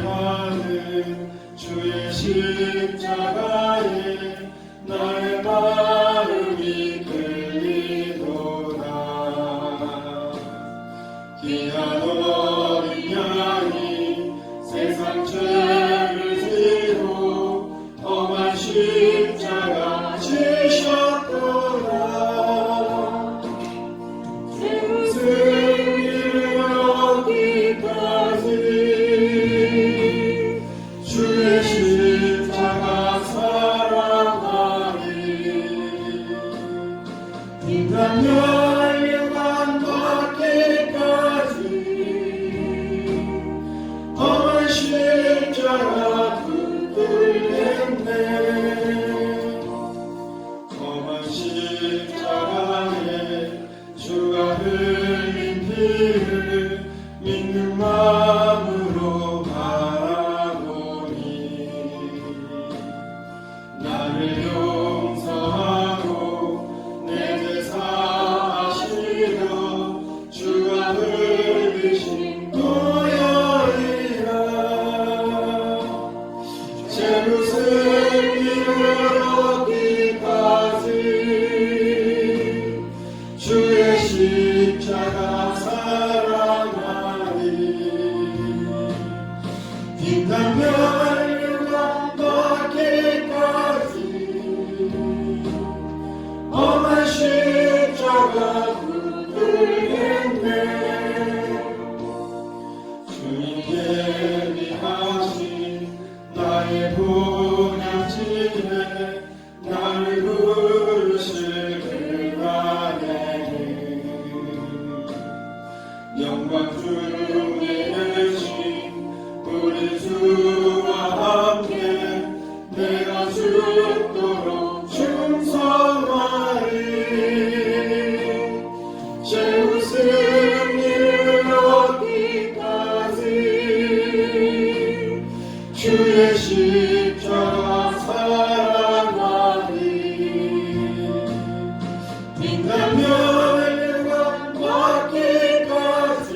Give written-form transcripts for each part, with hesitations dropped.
전대하는 주의 십자가에 나의 마음이 끌리도다. 귀한 어린 양이 세상 죄를 지고 험한 십자가 지셨도다. 승리를 얻기까지 주의 십자가 사랑하리. 인간 멸류관 받기까지 험한 십자가 붙들겠네. 험한 십자가에 주가 흘린 피를 믿는 마음으로 바라보니 나를 용서하고 내 죄 사하시려 주가 흘리신 보혈이라. 죄로 승리를 얻기까지 주의 십자가 사랑하리. 빛난 멸류관 받기까지 험한 십자가 붙들겠네. 주님 예비하신 나의 본향집에 나를 부르실 그날에는 영광 중에 계신 우리 주와 함께 내가 죽도록 충성하리. 최후 승리를 얻기까지 주의 십자가 사랑하리. 빛난 멸류관 받기까지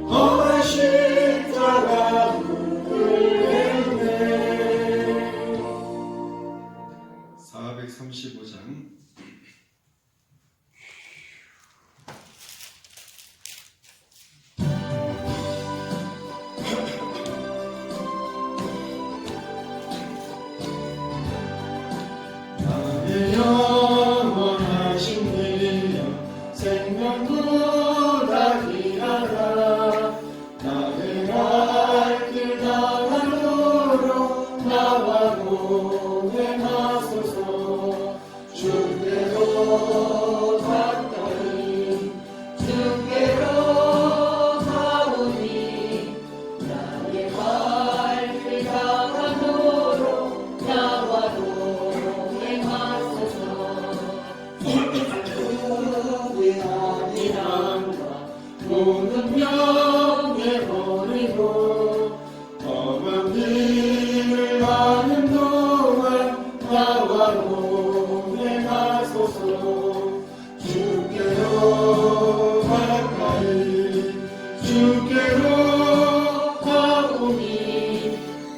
험한 십자가 붙들겠네. 435장 나의 영원하신 이여 생명보다 귀하라. 나의 갈 길 나가도록 나와 동행하소서. 주께로 가까이 주께로 가오니 나의 갈 길 나가도록 나와 동행하소서. 주의 아니란가 모든 명예 버리고 험한 길을 가는 동안 나와 동행하소서. 주께로 가까이 주께로 가오니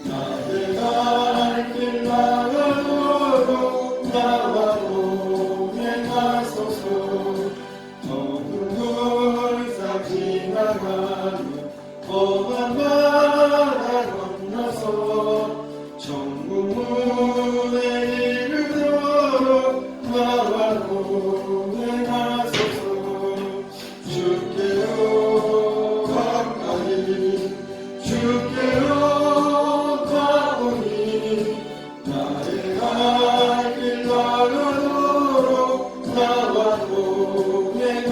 나의 갈 길 나가도록 나와 동행하소서. 어두운 돌사 지나가며 험한 바다 건너서 천국 문에 이르도록 나와 동행하소서. 주께로 가까이 주께로 가오니 나의 갈 길 나가도록 나와 동행하소서.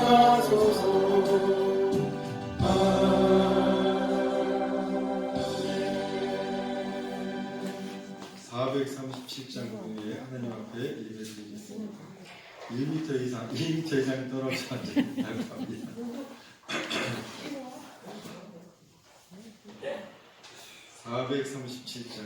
아멘. 437장 후에 하나님 앞에 예배드리겠습니다. 1m 이상, 2m 이상 떨어져 앉아있다고 합니다. 437장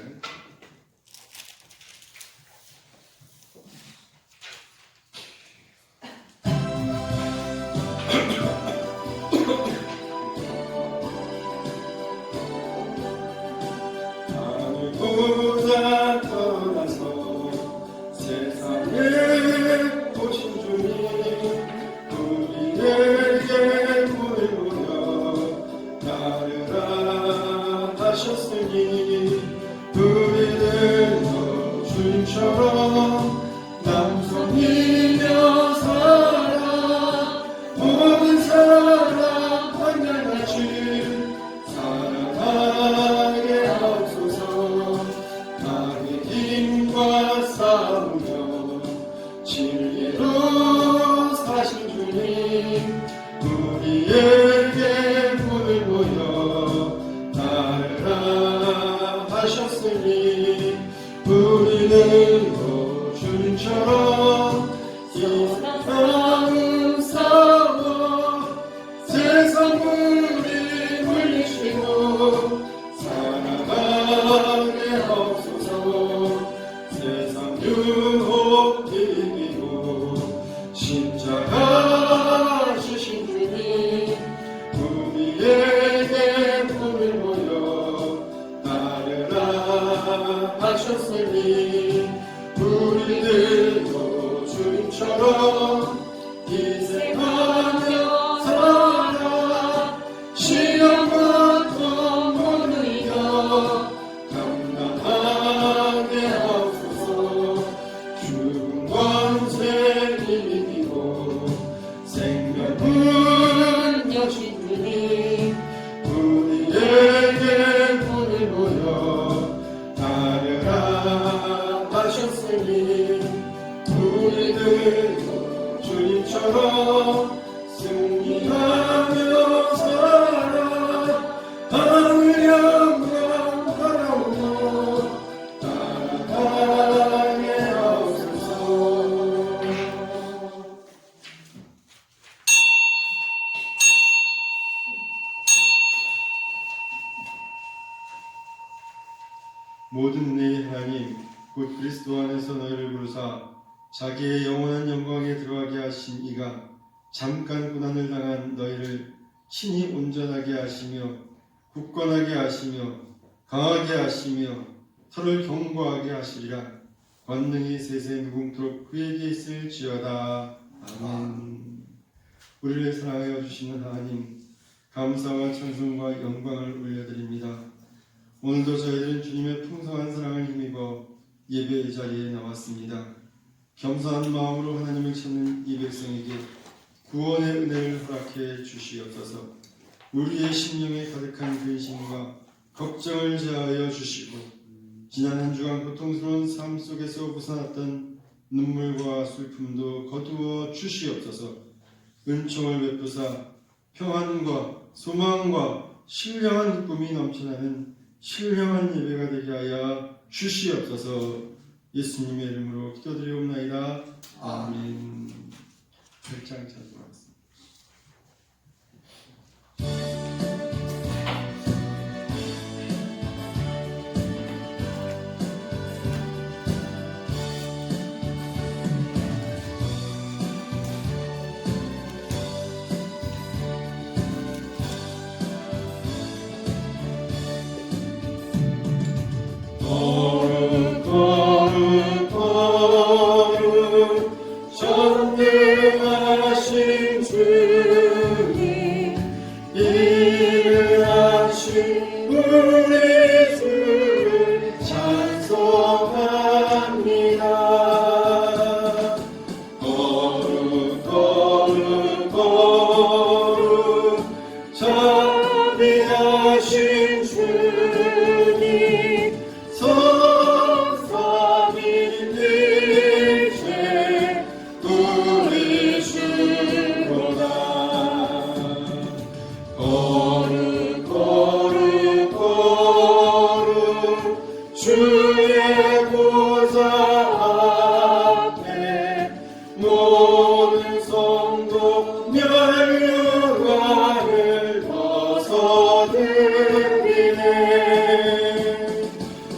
모든 은혜의 하나님 곧 그리스도 안에서 너희를 부르사 자기의 영원한 영광에 들어가게 하신 이가 잠깐 고난을 당한 너희를 친히 온전하게 하시며 굳건하게 하시며 강하게 하시며 서를 견고하게 하시리라. 권능이 세세 무궁토록 그에게 있을지어다. 아멘. 우리를 사랑하여 주시는 하나님, 감사와 찬송과 영광을 올려드립니다. 오늘도 저희들은 주님의 풍성한 사랑을 힘입어 예배의 자리에 나왔습니다. 겸손한 마음으로 하나님을 찾는 이 백성에게 구원의 은혜를 허락해 주시옵소서. 우리의 심령에 가득한 근심과 걱정을 제하여 주시고 지난 한 주간 고통스러운 삶 속에서 벗어났던 눈물과 슬픔도 거두어 주시옵소서. 은총을 베푸사 평안과 소망과 신령한 기쁨이 넘쳐나는 신령한 예배가 되게 하여 주시옵소서. 예수님의 이름으로 기도드리옵나이다. 아멘. 8장 찬송하겠습니다. 전능하신 주님 일하신 우리 주를 찬송합니다. 거룩 거룩 거룩 자비하신 주님 성삼위일체 우리 주로다. 거룩 거룩 거룩 주의 보좌 앞에 모든 성도 멸류관을 벗어드리네.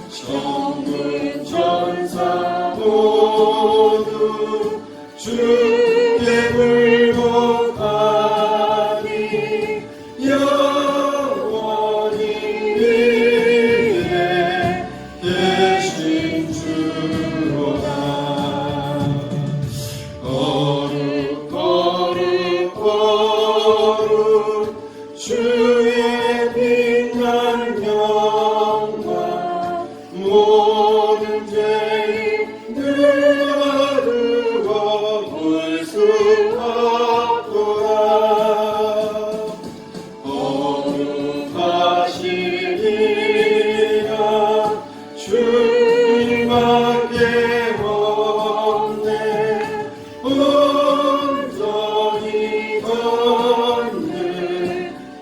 천군 천사 모두 주께 굴복하니 영원히 위에 계신 주로다. 거룩 거룩 거룩 주의 빛난 영광 모든 죄인 늘어두어 볼 수 없도다. 거룩하시니라 주님밖에 없네. 온전히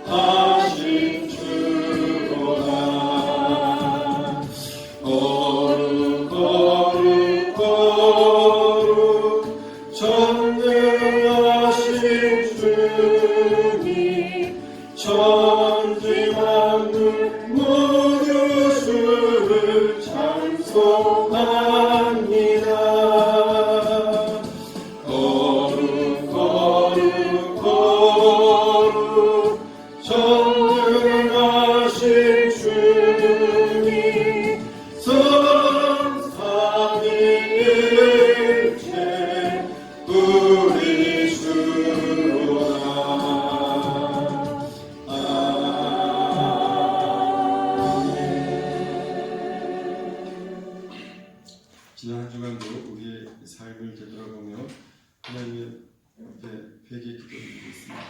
건능하신 주로다. 거룩 거룩 거룩 전능하신 주님 천지 만물 모두 주를 찬송합니다. 거룩 거룩 거룩 전능하신 주님 성삼위일체 우리 주로다. 지난 한 주간도 우리의 삶을 되돌아보며 하나님의 앞에 회개 기도드리겠습니다.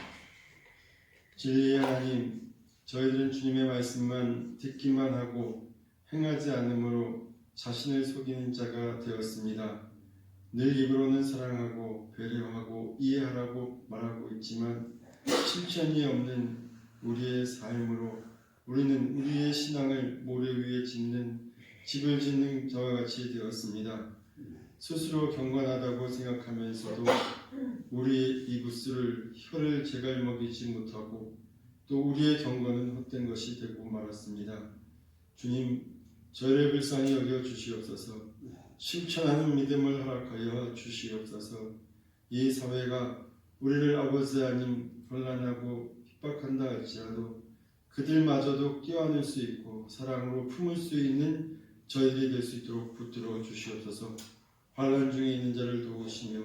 진리의 하나님, 저희들은 주님의 말씀만 듣기만 하고 행하지 않으므로 자신을 속이는 자가 되었습니다. 늘 입으로는 사랑하고 배려하고 이해하라고 말하고 있지만 실천이 없는 우리의 삶으로 우리는 우리의 신앙을 모래 위에 짓는 집을 짓는 저와 같이 되었습니다. 스스로 경건하다고 생각하면서도 우리의 이붓을 혀를 제갈 먹이지 못하고 또 우리의 경건은 헛된 것이 되고 말았습니다. 주님, 저희를 불쌍히 여겨 주시옵소서. 실천하는 믿음을 허락하여 주시옵소서. 이 사회가 우리를 아버지 하나님 곤란하고 핍박한다 할지라도 그들마저도 끼워낼 수 있고 사랑으로 품을 수 있는 저희들이 될 수 있도록 붙들어 주시옵소서. 환난 중에 있는 자를 도우시며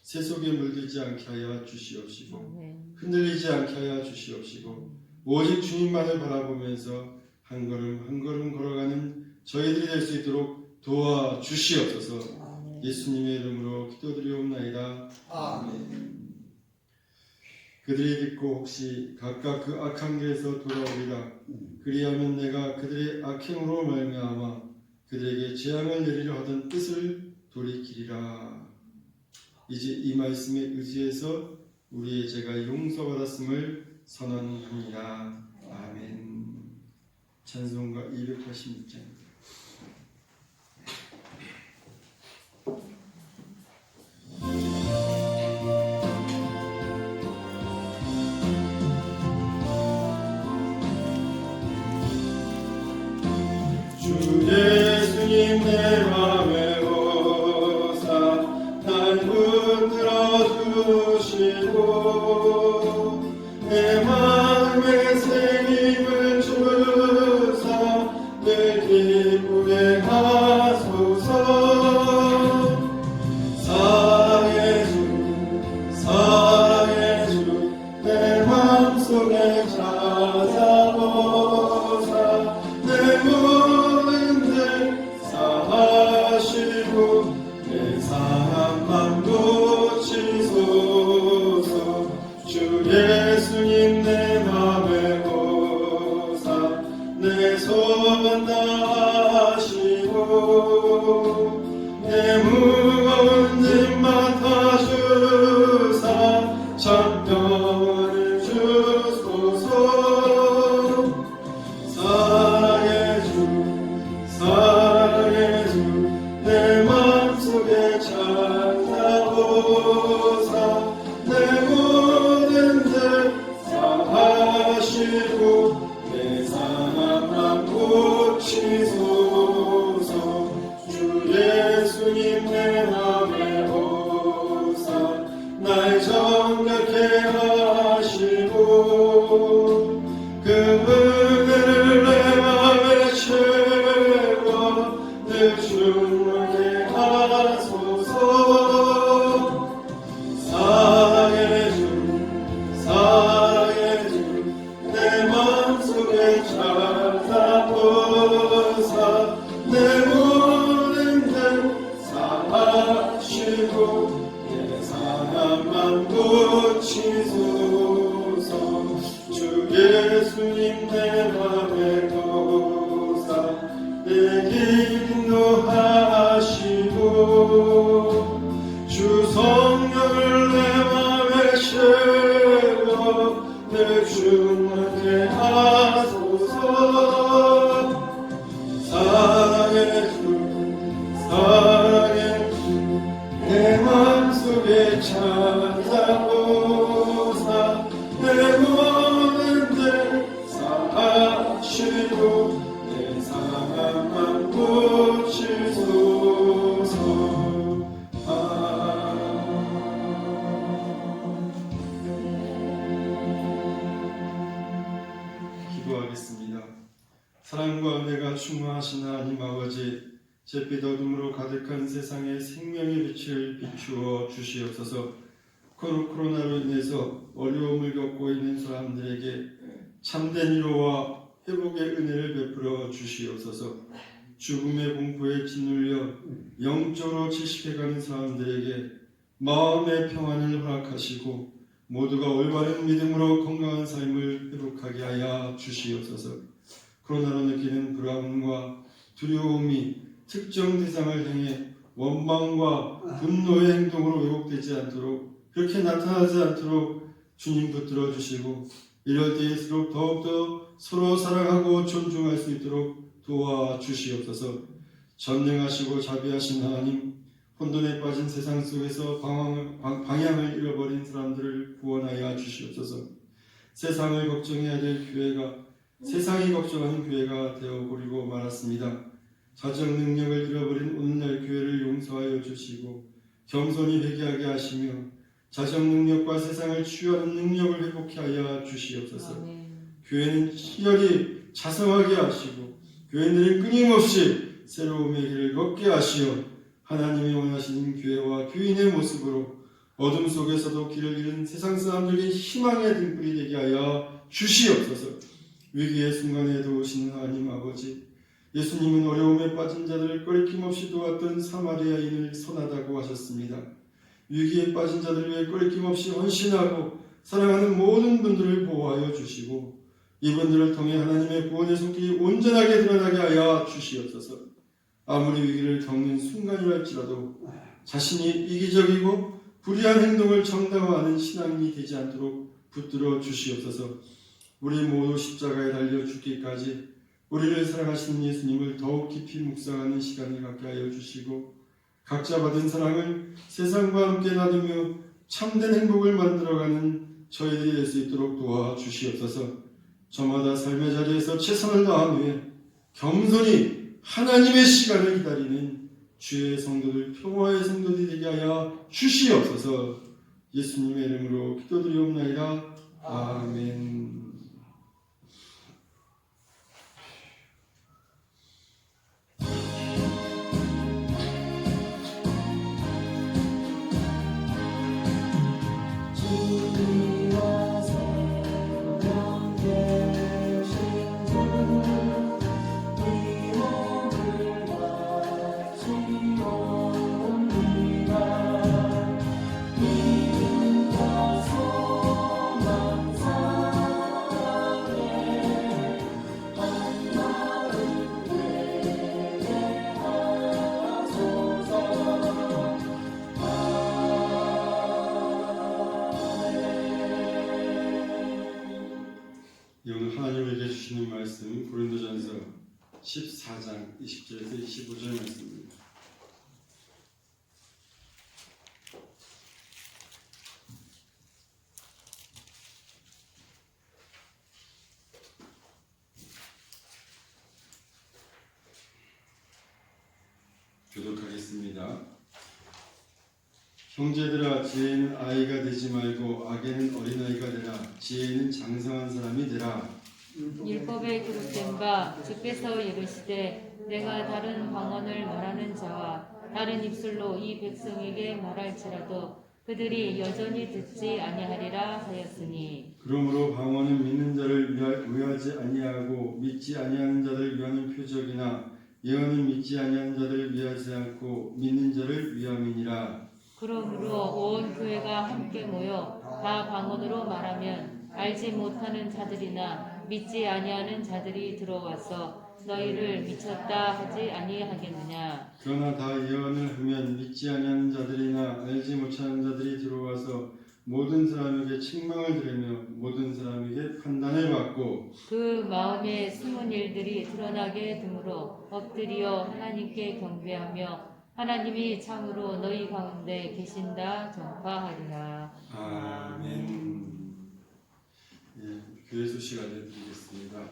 세속에 물들지 않게 하여 주시옵시고 흔들리지 않게 하여 주시옵시고 오직 주님만을 바라보면서 한 걸음 한 걸음 걸어가는 저희들이 될 수 있도록 도와주시옵소서. 예수님의 이름으로 기도드리옵나이다. 아멘. 그들이 듣고 혹시 각각 그 악한 길에서 돌아오리라. 그리하면 내가 그들의 악행으로 말미암아 그들에게 재앙을 내리려 하던 뜻을 돌이키리라. 이제 이 말씀에 의지해서 우리의 죄가 용서받았음을 선언합니다. 아멘. 찬송가 286장. 주 예수님 내 맘에 오사 날 붙들어 주시고 내 마음에 새 힘을 주사 늘 기쁘게 하소서. 사랑의 주 내 맘속에 찾아오사 내 내 사랑만 고치소서. 주 예수님 내 맘에 오사 내 소원 다하시고 내 무거운 짐 맡아주사 참평을 주소서. 사랑의 주 내 맘속에 찾아오사 내 모든 죄 사하시고 내 상함만 고치소서. 주 예수님 내 맘에 오사 날 정결케 하시고 그 은혜를 내 맘에 채워 늘 충만케 하소서. 사랑의 주 내 맘속에 찾아오사 내 모든 죄 사하시고 내 상함만 고치소서. 주 예수님 내 맘에 오사 내 인도하시고 주 성령을 내 맘에 채워 내 충만케 하소서. 사랑의 주 내 맘속에 찾아오사 내 모든 죄 사하시고 내 상함만 고치소서. 기도하겠습니다. 사랑과 은혜가 충만하신 하나님 아버지, 잿빛 어둠으로 가득한 세상에 생명의 빛을 비추어 주시옵소서. 코로나로 인해서 어려움을 겪고 있는 사람들에게 참된 위로와 회복의 은혜를 베풀어 주시옵소서. 죽음의 공포에 짓눌려 영적으로 질식해가는 사람들에게 마음의 평안을 허락하시고 모두가 올바른 믿음으로 건강한 삶을 회복하게 하여 주시옵소서. 코로나로 느끼는 불안과 두려움이 특정 대상을 향해 원망과 분노의 행동으로 왜곡되지 않도록, 그렇게 나타나지 않도록 주님 붙들어 주시고 이럴 때일수록 더욱더 서로 사랑하고 존중할 수 있도록 도와주시옵소서. 전능하시고 자비하신 하나님, 혼돈에 빠진 세상 속에서 방향을 잃어버린 사람들을 구원하여 주시옵소서. 세상을 걱정해야 될 교회가 세상이 걱정하는 교회가 되어버리고 말았습니다. 자정 능력을 잃어버린 오늘날 교회를 용서하여 주시고 겸손히 회개하게 하시며 자정 능력과 세상을 치유하는 능력을 회복케 하여 주시옵소서. 아멘. 교회는 희열이 자성하게 하시고 교회들은 끊임없이 새로움의 길을 걷게 하시어 하나님이 원하시는 교회와 교인의 모습으로 어둠 속에서도 길을 잃은 세상 사람들에게 희망의 등불이 되게 하여 주시옵소서. 위기의 순간에 도우시는 하나님 아버지, 예수님은 어려움에 빠진 자들을 꺼리낌없이 도왔던 사마리아인을 선하다고 하셨습니다. 위기에 빠진 자들을 위해 꺼리낌없이 헌신하고 사랑하는 모든 분들을 보호하여 주시고 이분들을 통해 하나님의 구원의 손길이 온전하게 드러나게 하여 주시옵소서. 아무리 위기를 겪는 순간이랄지라도 자신이 이기적이고 불의한 행동을 정당화하는 신앙인이 되지 않도록 붙들어 주시옵소서. 우리 모두 십자가에 달려 죽기까지 우리를 사랑하시는 예수님을 더욱 깊이 묵상하는 시간을 갖게 하여 주시고 각자 받은 사랑을 세상과 함께 나누며 참된 행복을 만들어가는 저희들이 될 수 있도록 도와주시옵소서. 저마다 삶의 자리에서 최선을 다한 후에 겸손히 하나님의 시간을 기다리는 주의 성도들, 평화의 성도들이 되게 하여 주시옵소서. 예수님의 이름으로 기도드리옵나이다. 아멘. 오늘 하나님에게 주시는 말씀 고린도전서 14장 20절에서 25절 말씀입니다. 교독하겠습니다. 형제들아, 지혜는 아이가 되지 말고 악에는 어린아이가 되라. 지혜는 장성한 사람이 되라. 율법에 기록된 바 주께서 이르시되 내가 다른 방언을 말하는 자와 다른 입술로 이 백성에게 말할지라도 그들이 여전히 듣지 아니하리라 하였으니 그러므로 방언은 믿는 자를 위하지 아니하고 믿지 아니하는 자를 위하는 표적이나 예언은 믿지 아니하는 자들을 위하지 않고 믿는 자를 위함이니라. 그러므로 온 교회가 함께 모여 다 방언으로 말하면 알지 못하는 자들이나 믿지 아니하는 자들이 들어와서 너희를 미쳤다 하지 아니하겠느냐. 그러나 다 예언을 하면 믿지 아니하는 자들이나 알지 못하는 자들이 들어와서 모든 사람에게 책망을 들으며 모든 사람에게 판단을 받고 그 마음에 숨은 일들이 드러나게 되므로 엎드려 하나님께 경배하며 하나님이 참으로 너희 가운데 계신다 전파하리라. 아멘. 예, 교회 소식 알려드리겠습니다.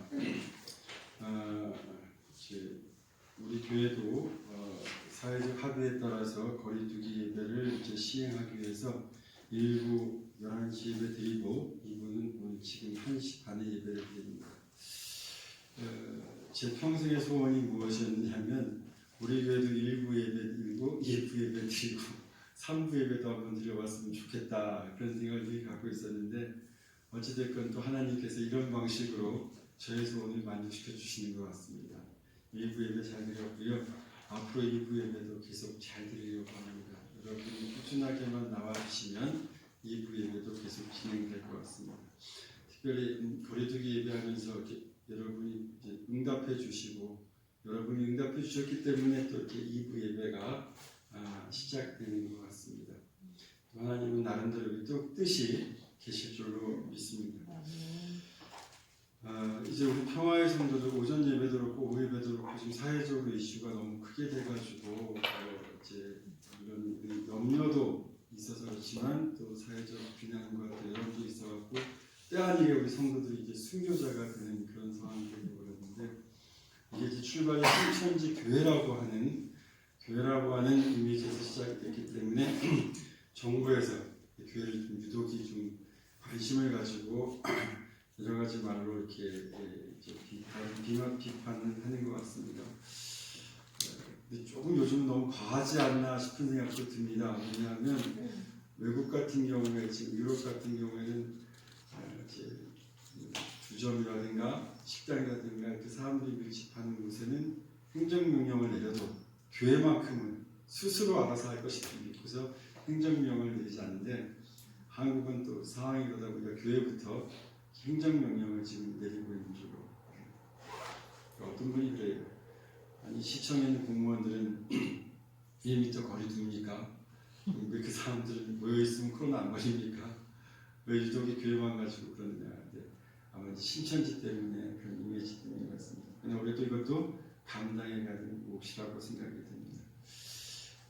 우리 교회도 사회적 합의에 따라서 거리두기 예배를 시행하기 위해서 일부 11시 예배 드리고 이분은 오늘 지금 1시 반에 예배를 드립니다. 제 평생의 소원이 무엇이었냐면 우리 교회도 1부 예배 드리고 2부 예배 드리고 3부 예배도 한번 드려봤으면 좋겠다, 그런 생각을 늘 갖고 있었는데 어찌됐건 또 하나님께서 이런 방식으로 저의 소원을 만족시켜 주시는 것 같습니다. 1부 예배 잘 드렸고요. 앞으로 2부 예배도 계속 잘 드리려고 합니다. 여러분이 꾸준하게만 나와주시면 2부 예배도 계속 진행될 것 같습니다. 특별히 거리두기 예배하면서 여러분이 이제 응답해 주시고 여러분이 응답해 주셨기 때문에 또 이렇게 2부 예배가 시작되는 것 같습니다. 하나님은 나름대로 또 뜻이 계실 줄로 믿습니다. 이제 우리 평화의 성도들 오전 예배도 그렇고 오후 예배도 그렇고 지금 사회적으로 이슈가 너무 크게 돼가지고 이제 이런 염려도 있어서 그렇지만 또 사회적 비난과 여론도 있어갖고 때 아니게 우리 성도들이 이제 순교자가 되는 그런 상황이 되고 그러는데 이게 이제 출발이 신천지 교회라고 하는 이미지에서 시작됐기 때문에 정부에서 교회를 좀 유독이 좀 관심을 가지고 여러 가지 말로 이렇게 비판을 하는 것 같습니다. 근데 조금 요즘 너무 과하지 않나 싶은 생각도 듭니다. 왜냐하면 외국 같은 경우에 지금 유럽 같은 경우에는 이제 주점이라든가 식당이라든가 이렇게 사람들이 밀집하는 곳에는 행정명령을 내려도 교회만큼은 스스로 알아서 할 것이 믿고서 행정명령을 내리지 않는데 한국은 또 상황이 그러다 보니까 교회부터 행정명령을 지금 내리고 있는 줄로 어떤 분이 그래요. 아니 시청에 있는 공무원들은 1m 거리 둡니까? 왜 그 사람들은 모여있으면 코로나 안 걸립니까? 왜 유독이 교회만 가지고 그러느냐. 아마 신천지 때문에 그런 이미지 때문인 것 같습니다. 그러나 우리도 이것도 감당해 가는 몫이라고 생각이 됩니다.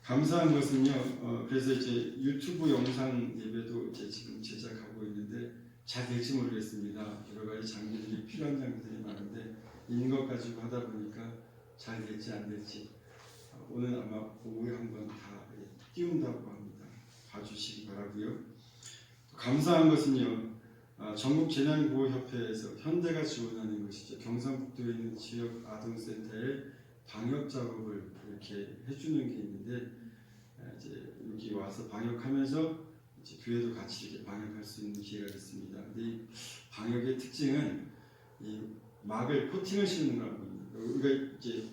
감사한 것은요. 그래서 이제 유튜브 영상 예배도 이제 지금 제작하고 있는데 잘 될지 모르겠습니다. 여러 가지 장비들이 필요한 장비들이 많은데 있는 것 가지고 하다 보니까 잘 될지 안 될지 오늘 아마 오후에 한번 다 띄운다고 합니다. 봐주시기 바라고요. 감사한 것은요. 전국재난구호협회에서 현대가 지원하는 것이죠. 경상북도에 있는 지역 아동센터의 방역 작업을 이렇게 해주는 게 있는데 이제 여기 와서 방역하면서 이제 교회도 같이 이렇게 방역할 수 있는 기회가 됐습니다. 근데 이 방역의 특징은 이 막을 코팅을 씌우는 거랍니다. 우리가 이제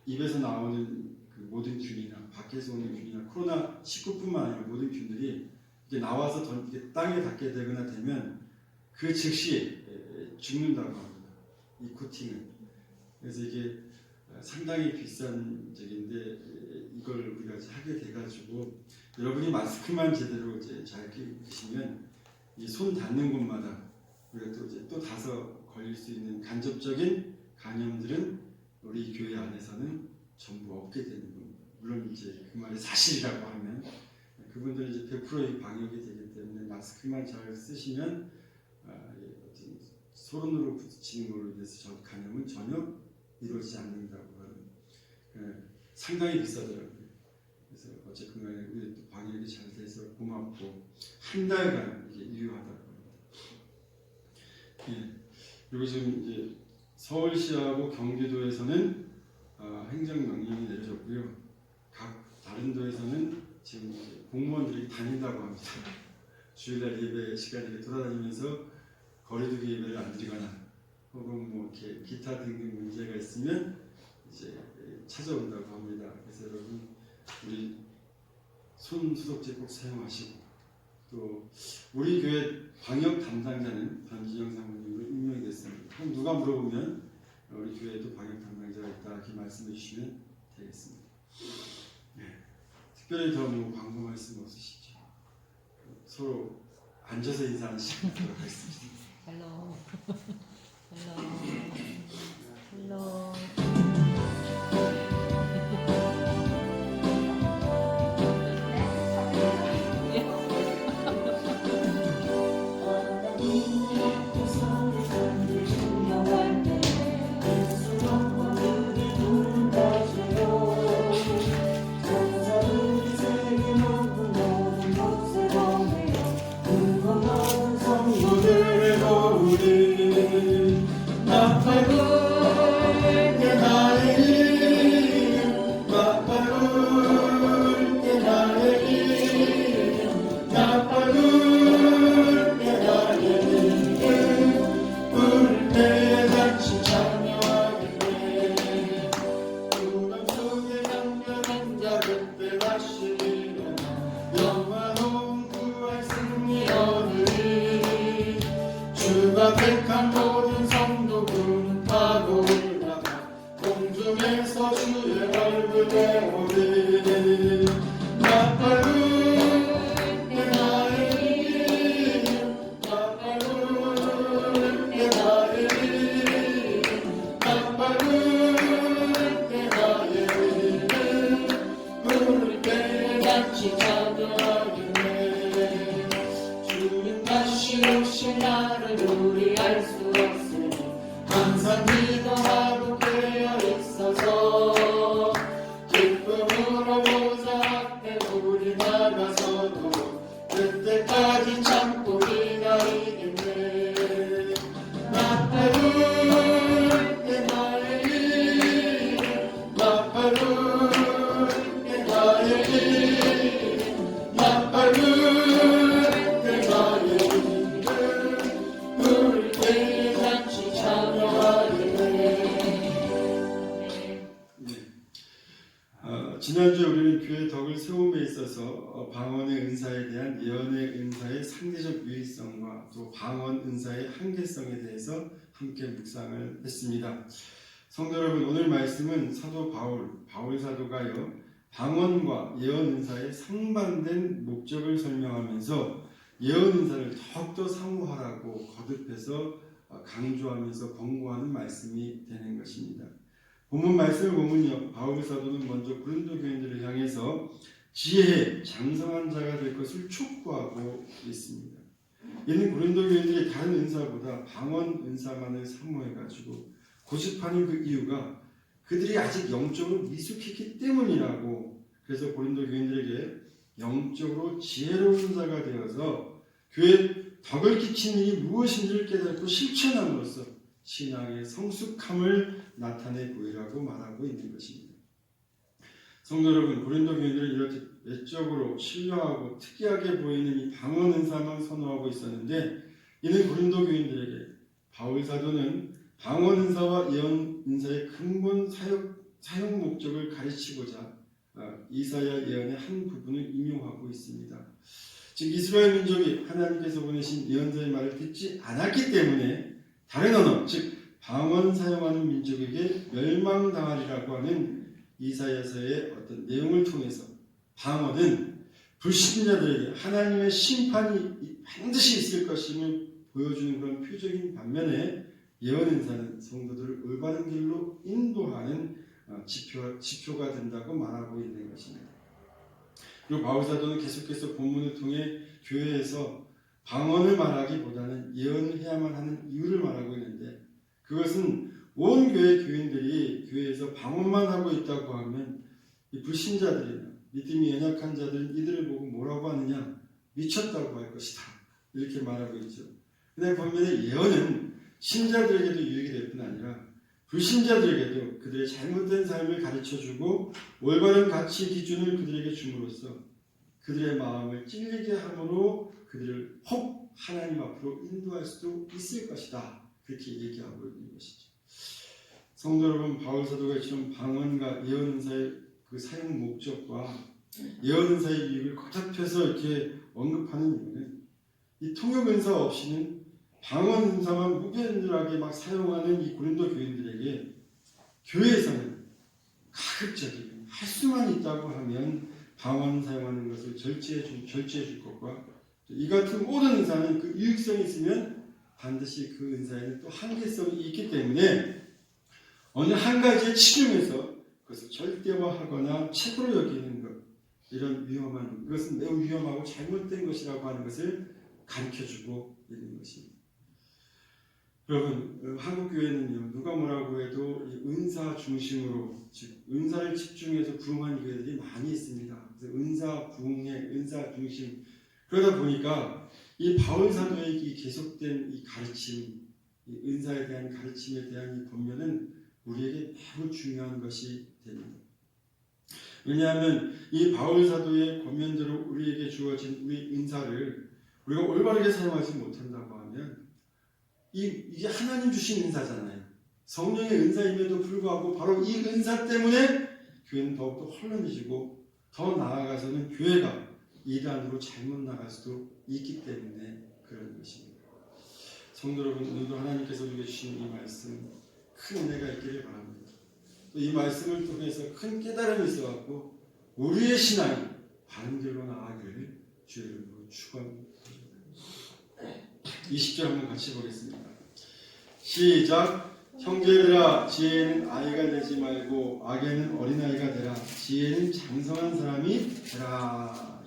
입에서 나오는 그 모든 균이나 밖에서 오는 균이나 코로나 19뿐만 아니라 모든 균들이 이제 나와서 이렇게 땅에 닿게 되거나 되면 그 즉시 죽는다고 합니다. 이 코팅은. 그래서 이게 상당히 비싼 적인데 이걸 우리가 하게 돼가지고 여러분이 마스크만 제대로 이제 잘 끼시면 이 손 닿는 곳마다 우리가 또 이제 또 닿아서 걸릴 수 있는 간접적인 감염들은 우리 교회 안에서는 전부 없게 되는 겁니다. 물론 이제 그 말이 사실이라고 하면 그분들은 이제 100%의 방역이 되기 때문에 마스크만 잘 쓰시면 소론으로 부딪히는 걸로 인해서 감염은 전혀 이루어지지 않는다고 하는 상당히 비싸더라고요. 그래서 어쨌든 간에 우리 또 방역이 잘 돼서 고맙고 한 달간 이게 유효하다고 합니다. 예. 그리고 지금 이제 서울시하고 경기도에서는 행정명령이 내려졌고요. 각 다른 도에서는 지금 공무원들이 다닌다고 합니다. 주일날 예배 시간에 돌아다니면서 거리두기 예배를 안 드리거나 혹은 뭐 이렇게 기타 등등 문제가 있으면 이제 찾아온다고 합니다. 그래서 여러분 우리 손 소독제 꼭 사용하시고 또 우리 교회 방역 담당자는 변진영 사모님으로 임명이 됐습니다. 그럼 누가 물어보면 우리 교회에도 방역 담당자가 있다 이렇게 말씀해 주시면 되겠습니다. 네. 특별히 더 뭐 광고 말씀 없으시죠? 서로 앉아서 인사하는 시간 갖도록 하겠습니다. 헬로. 헬로. 나를 우리 알 수 없으니 항상 기도하고 지난주에 우리는 교회 덕을 세움에 있어서 방언의 은사에 대한 예언의 은사의 상대적 유의성과 또 방언 은사의 한계성에 대해서 함께 묵상을 했습니다. 성도 여러분, 오늘 말씀은 사도 바울 사도가요 방언과 예언 은사의 상반된 목적을 설명하면서 예언 은사를 더욱더 사모하라고 거듭해서 강조하면서 권고하는 말씀이 되는 것입니다. 본문 말씀을 보면요, 바울 사도는 먼저 고린도 교인들을 향해서 지혜의 장성한 자가 될 것을 촉구하고 있습니다. 이는 고린도 교인들이 다른 은사보다 방언 은사만을 사모해가지고 고집하는 그 이유가 그들이 아직 영적으로 미숙했기 때문이라고, 그래서 고린도 교인들에게 영적으로 지혜로운 자가 되어서 교회에 덕을 끼치는 일이 무엇인지를 깨닫고 실천함으로써 신앙의 성숙함을 나타내 보이라고 말하고 있는 것입니다. 성도 여러분, 고린도 교인들은 이렇게 외적으로 신령하고 특이하게 보이는 이 방언 은사만 선호하고 있었는데, 이는 고린도 교인들에게 바울 사도는 방언 은사와 예언 은사의 근본 사용 목적을 가르치고자 이사야 예언의 한 부분을 인용하고 있습니다. 즉 이스라엘 민족이 하나님께서 보내신 예언자의 말을 듣지 않았기 때문에 다른 언어, 즉 방언 사용하는 민족에게 멸망당하리라고 하는 이사야서의 어떤 내용을 통해서 방언은 불신자들에게 하나님의 심판이 반드시 있을 것임을 보여주는 그런 표적인 반면에 예언 은사는 성도들을 올바른 길로 인도하는 지표가 된다고 말하고 있는 것입니다. 그리고 바울 사도는 계속해서 본문을 통해 교회에서 방언을 말하기보다는 예언을 해야만 하는 이유를 말하고 있는데, 그것은 온 교회 교인들이 교회에서 방언만 하고 있다고 하면 이 불신자들이나 믿음이 연약한 자들은 이들을 보고 뭐라고 하느냐, 미쳤다고 할 것이다, 이렇게 말하고 있죠. 그런데 반면에 예언은 신자들에게도 유익이 될 뿐 아니라 불신자들에게도 그들의 잘못된 삶을 가르쳐주고 올바른 가치 기준을 그들에게 줌으로써 그들의 마음을 찔리게 함으로 그들을 혹 하나님 앞으로 인도할 수도 있을 것이다, 그렇게 얘기하고 있는 것이죠. 성도 여러분, 바울 사도가 이처럼 방언과 예언 은사의 그 사용 목적과 예언 은사의 유익을 거듭해서 이렇게 언급하는 이유는 이 통역 은사 없이는 방언 은사만 무변들하게 막 사용하는 이 고린도 교인들에게 교회에서는 가급적이면 할 수만 있다고 하면 방언 사용하는 것을 절제해 줄 것과, 이 같은 모든 은사는 그 유익성이 있으면 반드시 그 은사에는 또 한계성이 있기 때문에 어느 한 가지에 치중해서 그것을 절대화하거나 책으로 여기는 것, 이런 위험한, 이것은 매우 위험하고 잘못된 것이라고 하는 것을 가르쳐주고 있는 것입니다. 여러분, 한국 교회는요, 누가 뭐라고 해도 은사 중심으로, 즉 은사를 집중해서 부흥한 교회들이 많이 있습니다. 그래서 은사 부흥의 은사 중심, 그러다 보니까 이 바울 사도의 이 계속된 이 가르침, 이 은사에 대한 가르침에 대한 이 권면은 우리에게 매우 중요한 것이 됩니다. 왜냐하면 이 바울 사도의 권면대로 우리에게 주어진 우리 은사를 우리가 올바르게 사용하지 못한다고 하면 이게 하나님 주신 은사잖아요. 성령의 은사임에도 불구하고 바로 이 은사 때문에 교회는 더욱더 혼란해지고 더 나아가서는 교회가 이단으로 잘못 나갈 수도 있기 때문에 그런 것입니다. 성도 여러분, 오늘도 하나님께서 우리에게 주신 이 말씀 큰 은혜가 있기를 바랍니다. 또 이 말씀을 통해서 큰 깨달음이 있어갖고 우리의 신앙이 바른 길로 나아가기를 주의 이름으로 축원합니다. 20절 한번 같이 보겠습니다. 시작. 형제들아, 지혜는 아이가 되지 말고 악에는 어린아이가 되라. 지혜는 장성한 사람이 되라.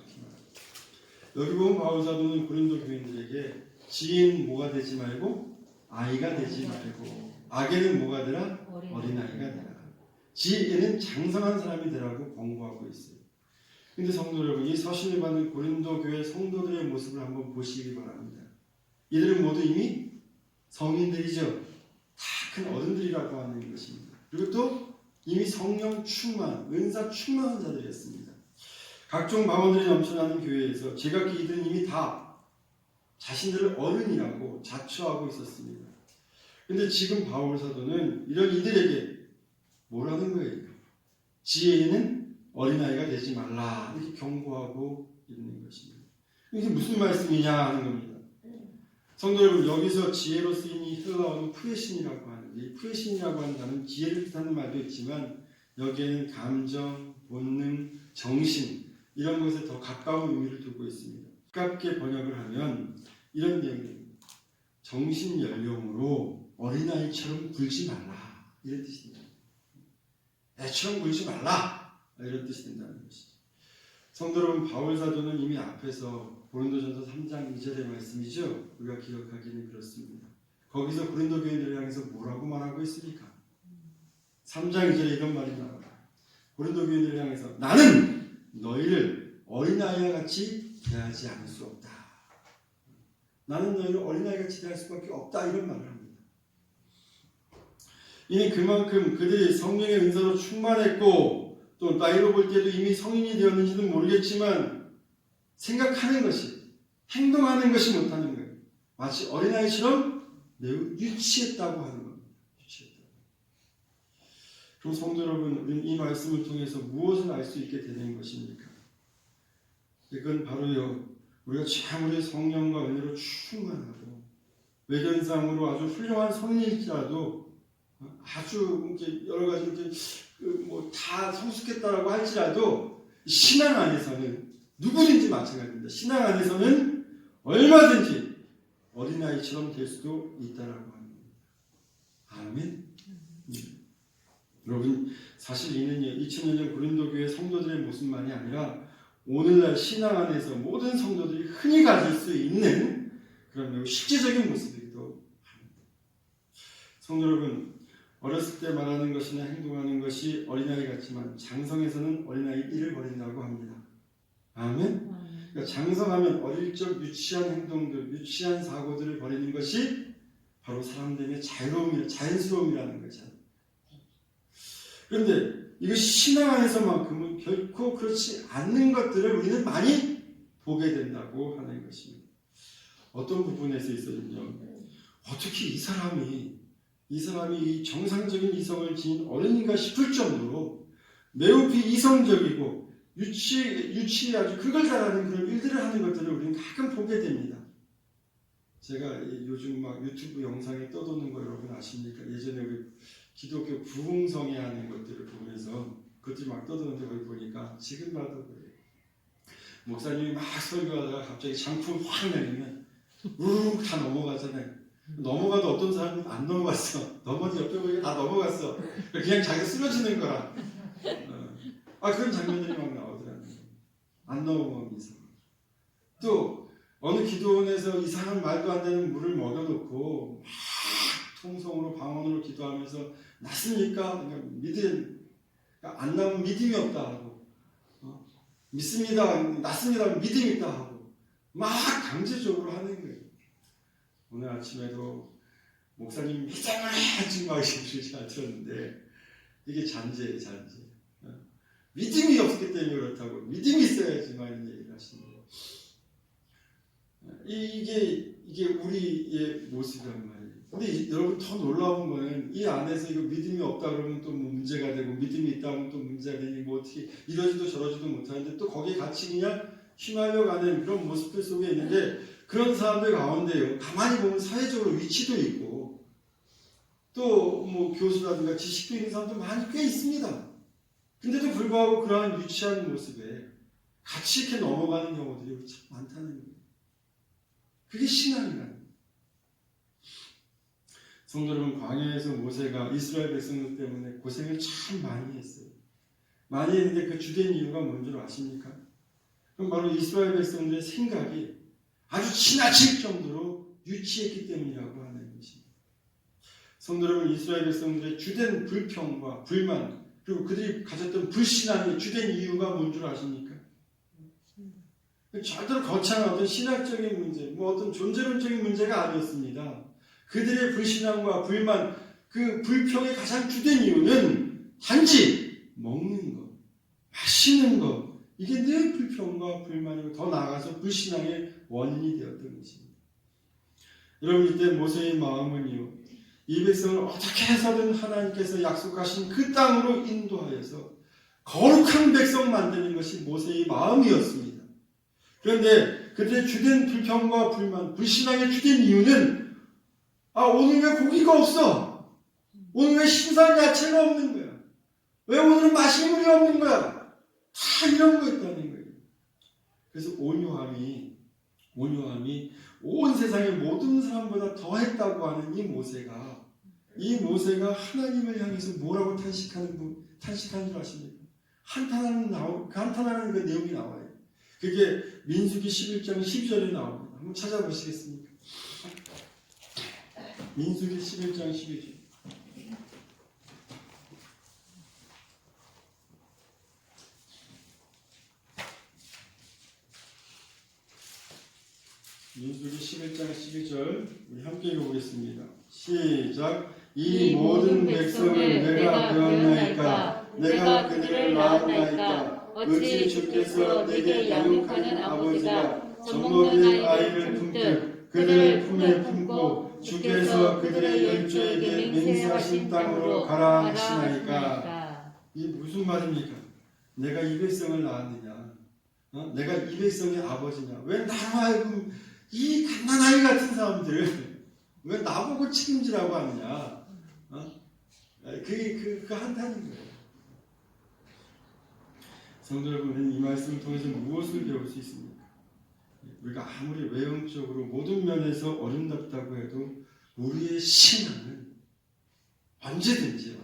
여기 보면 바울 사도는 고린도 교인들에게 지혜는 뭐가 되지 말고 아이가 되지 말고 악에는 뭐가 되라? 어린아이가 되라. 지혜는 장성한 사람이 되라고 권고하고 있어요. 그런데 성도 여러분, 이 서신을 받는 고린도 교회 성도들의 모습을 한번 보시기 바랍니다. 이들은 모두 이미 성인들이죠. 다 큰 어른들이라고 하는 것입니다. 그리고 또 이미 성령 충만, 은사 충만한 자들이었습니다. 각종 방언들이 넘쳐나는 교회에서 제각기 이들은 이미 다 자신들을 어른이라고 자처하고 있었습니다. 그런데 지금 바울 사도는 이런 이들에게 뭐라는 거예요? 지혜는 어린아이가 되지 말라 이렇게 경고하고 있는 것입니다. 이게 무슨 말씀이냐 하는 겁니다. 성도 여러분, 여기서 지혜로 쓰인 이 헬라어는 프레신이라고 하는데, 이 프레신이라고 하는 단어는 지혜를 뜻하는 말도 있지만 여기에는 감정, 본능, 정신 이런 것에 더 가까운 의미를 두고 있습니다. 가깝게 번역을 하면 이런 내용입니다. 정신 연령으로 어린아이처럼 굴지 말라 이런 뜻입니다. 애처럼 굴지 말라 이런 뜻이 된다는 것이죠. 성도 여러분, 바울 사도는 이미 앞에서 고린도전서 3장 2절의 말씀이죠. 우리가 기억하기는 그렇습니다. 거기서 고린도 교인들을 향해서 뭐라고 말하고 있습니까? 3장 2절에 이런 말이 나와요. 고린도 교인들을 향해서 나는 너희를 어린아이와 같이 대하지 않을 수 없다. 나는 너희를 어린아이같이 대할 수밖에 없다 이런 말을 합니다. 이는 그만큼 그들이 성령의 은사로 충만했고 또 나이로 볼 때도 이미 성인이 되었는지는 모르겠지만 생각하는 것이, 행동하는 것이 못하는 거예요. 마치 어린아이처럼 매우 유치했다고 하는 겁니다. 유치했다고. 그럼 성도 여러분, 우리는 이 말씀을 통해서 무엇을 알 수 있게 되는 것입니까? 이건 바로요, 우리가 참으로 성령과 은혜로 충만하고 외견상으로 아주 훌륭한 성인일지라도 아주 여러 가지 다 성숙했다라고 할지라도 신앙 안에서는 누구든지 마찬가지입니다. 신앙 안에서는 얼마든지 어린아이처럼 될 수도 있다라고 합니다. 아멘. 여러분, 사실 이는 2000년 전 고린도 교회 성도들의 모습만이 아니라 오늘날 신앙 안에서 모든 성도들이 흔히 가질 수 있는 그런 매우 실제적인 모습이기도 합니다. 성도 여러분, 어렸을 때 말하는 것이나 행동하는 것이 어린아이 같지만 장성에서는 어린아이 일을 벌인다고 합니다. 아멘? 그러니까 장성하면 어릴 적 유치한 행동들, 유치한 사고들을 벌이는 것이 바로 사람들의 자연스러움이라는 거죠. 그런데 이것이 신앙 안에서만큼은 결코 그렇지 않는 것들을 우리는 많이 보게 된다고 하는 것입니다. 어떤 부분에서 있어서는요, 어떻게 이 사람이 이 정상적인 이성을 지닌 어른인가 싶을 정도로 매우 비이성적이고 유치에 아주 극을 달하는 그런 일들을 하는 것들을 우리는 가끔 보게 됩니다. 제가 요즘 막 유튜브 영상에 떠도는 거 여러분 아십니까? 예전에 그 기독교 부흥성애 하는 것들을 보면서 그것들이 막 떠도는데 거기 보니까 지금 봐도 그래요. 목사님이 막 설교하다가 갑자기 장풍 확 내리면 우르르 다 넘어가잖아요. 넘어가도 어떤 사람은 안 넘어갔어. 넘어지 옆에 보니까 다 넘어갔어. 그냥 자기가 쓰러지는 거라. 그런 장면들이 막 나오더라고요. 안 넘어가면 이상. 또 어느 기도원에서 이 사람 말도 안 되는 물을 먹여놓고 막 통성으로 방언으로 기도하면서 났습니까? 그러니까 안 나오면 믿음이 없다 하고 믿습니다. 났습니다. 믿음이 있다 하고 막 강제적으로 하는 거예요. 오늘 아침에도 목사님 믿음을 해야지 막 이렇게 잘 들었는데 이게 잔재예요, 잔재. 믿음이 없기 때문에 그렇다고 믿음이 있어야지 막 이런 얘기를 하시는 거예요. 이게 우리의 모습이란 말이에요. 근데 여러분 더 놀라운 거는 이 안에서 이거 믿음이 없다 그러면 또 뭐 문제가 되고 믿음이 있다 하면 또 문제가 되니 뭐 어떻게 이러지도 저러지도 못하는데 또 거기에 같이 그냥 휘말려 가는 그런 모습들 속에 있는데 그런 사람들 가운데요, 가만히 보면 사회적으로 위치도 있고 또 뭐 교수라든가 지식도 있는 사람도 많이 꽤 있습니다. 근데도 불구하고 그러한 유치한 모습에 같이 이렇게 넘어가는 경우들이 참 많다는 거예요. 그게 신앙이라는 거예요. 성도 여러분, 광야에서 모세가 이스라엘 백성들 때문에 고생을 참 많이 했어요. 많이 했는데 그 주된 이유가 뭔 줄 아십니까? 그럼 바로 이스라엘 백성들의 생각이 아주 지나칠 정도로 유치했기 때문이라고 하는 것입니다. 성도 여러분, 이스라엘 백성들의 주된 불평과 불만 그리고 그들이 가졌던 불신앙의 주된 이유가 뭔 줄 아십니까? 절대로 거창한 어떤 신학적인 문제, 뭐 어떤 존재론적인 문제가 아니었습니다. 그들의 불신앙과 불만, 그 불평의 가장 주된 이유는 단지 먹는 것, 마시는 것, 이게 늘 불평과 불만이고 더 나아가서 불신앙의 원인이 되었던 것입니다. 여러분, 이때 모세의 마음은요, 이 백성을 어떻게 해서든 하나님께서 약속하신 그 땅으로 인도하여서 거룩한 백성 만드는 것이 모세의 마음이었습니다. 그런데 그들의 주된 불평과 불만, 불신앙의 주된 이유는 오늘 왜 고기가 없어? 오늘 왜 신선 야채가 없는 거야? 왜 오늘은 마실 물이 없는 거야? 다 이런 거였다는 거예요. 그래서 온유함이 온 세상의 모든 사람보다 더했다고 하는 이 모세가 하나님을 향해서 뭐라고 탄식하는 줄 아십니까? 한탄하는 그 내용이 나와요. 그게 민수기 11장 12절에 나옵니다. 한번 찾아보시겠습니까? 민수기 11장 12절. 민수기 11장 12절 우리 함께 읽어보겠습니다. 시작. 이 모든 백성을 내가 배웠나이까 내가 그들을 낳았나이까 어찌 주께서 내게 양육하는 아버지가 젖먹는 아이를 품듯 그들을 품에 품고 주께서 그들의 열조에게 맹세하신 땅으로 가라 하시나이까. 이게 무슨 말입니까? 내가 이 백성을 낳았느냐? 내가 이 백성의 아버지냐? 왜 나로 하여금 이 갓난아이 같은 사람들을 왜 나보고 책임지라고 하느냐? 그게 그 한탄인 거예요. 성도 여러분, 이 말씀을 통해서 무엇을 배울 수 있습니까? 우리가 아무리 외형적으로 모든 면에서 어른답다고 해도 우리의 신앙은 언제든지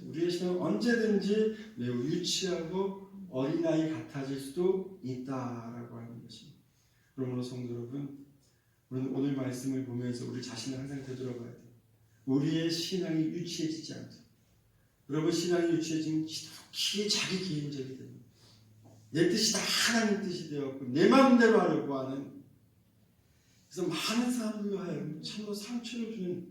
우리의 신앙은 언제든지 매우 유치하고 어린아이 같아질 수도 있다라고 하는 것입니다. 그러므로 성도 여러분, 우리는 오늘 말씀을 보면서 우리 자신을 항상 되돌아봐야 돼요. 우리의 신앙이 유치해지지 않도록. 여러분, 신앙이 유치해지면 지독히 자기 개인적이 됩니다. 내 뜻이 다 하나님 뜻이 되었고 내 마음대로 하려고 하는, 그래서 많은 사람들로 하여금 참으로 상처를 주는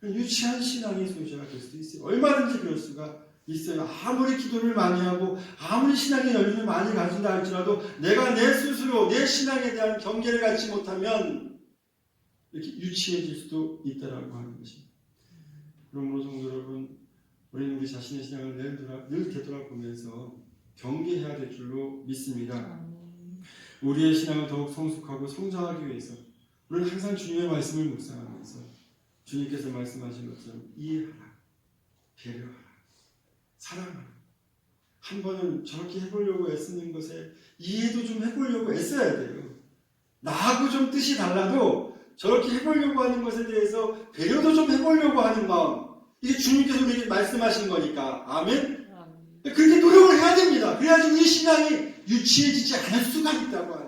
유치한 신앙의 소유자가 될 수도 있어요. 얼마든지 그럴 수가 있어요. 아무리 기도를 많이 하고 아무리 신앙의 연륜을 많이 가진다 할지라도 내가 내 스스로 내 신앙에 대한 경계를 갖지 못하면 이렇게 유치해질 수도 있다라고 하는 것입니다. 그러므로 성도 여러분, 우리는 우리 자신의 신앙을 늘 되돌아보면서 경계해야 될 줄로 믿습니다. 우리의 신앙을 더욱 성숙하고 성장하기 위해서 우리는 항상 주님의 말씀을 묵상하면서 주님께서 말씀하신 것처럼 이해하라, 배려하라, 사랑하라. 한 번은 저렇게 해보려고 애쓰는 것에 이해도 좀 해보려고 애써야 돼요. 나하고 좀 뜻이 달라도 저렇게 해보려고 하는 것에 대해서 배려도 좀 해보려고 하는 마음, 이게 주님께서 우리에게 말씀하신 거니까. 아멘? 그렇게 노력을 해야 됩니다. 그래야지 우리 신앙이 유치해지지 않을 수가 있다고 하는.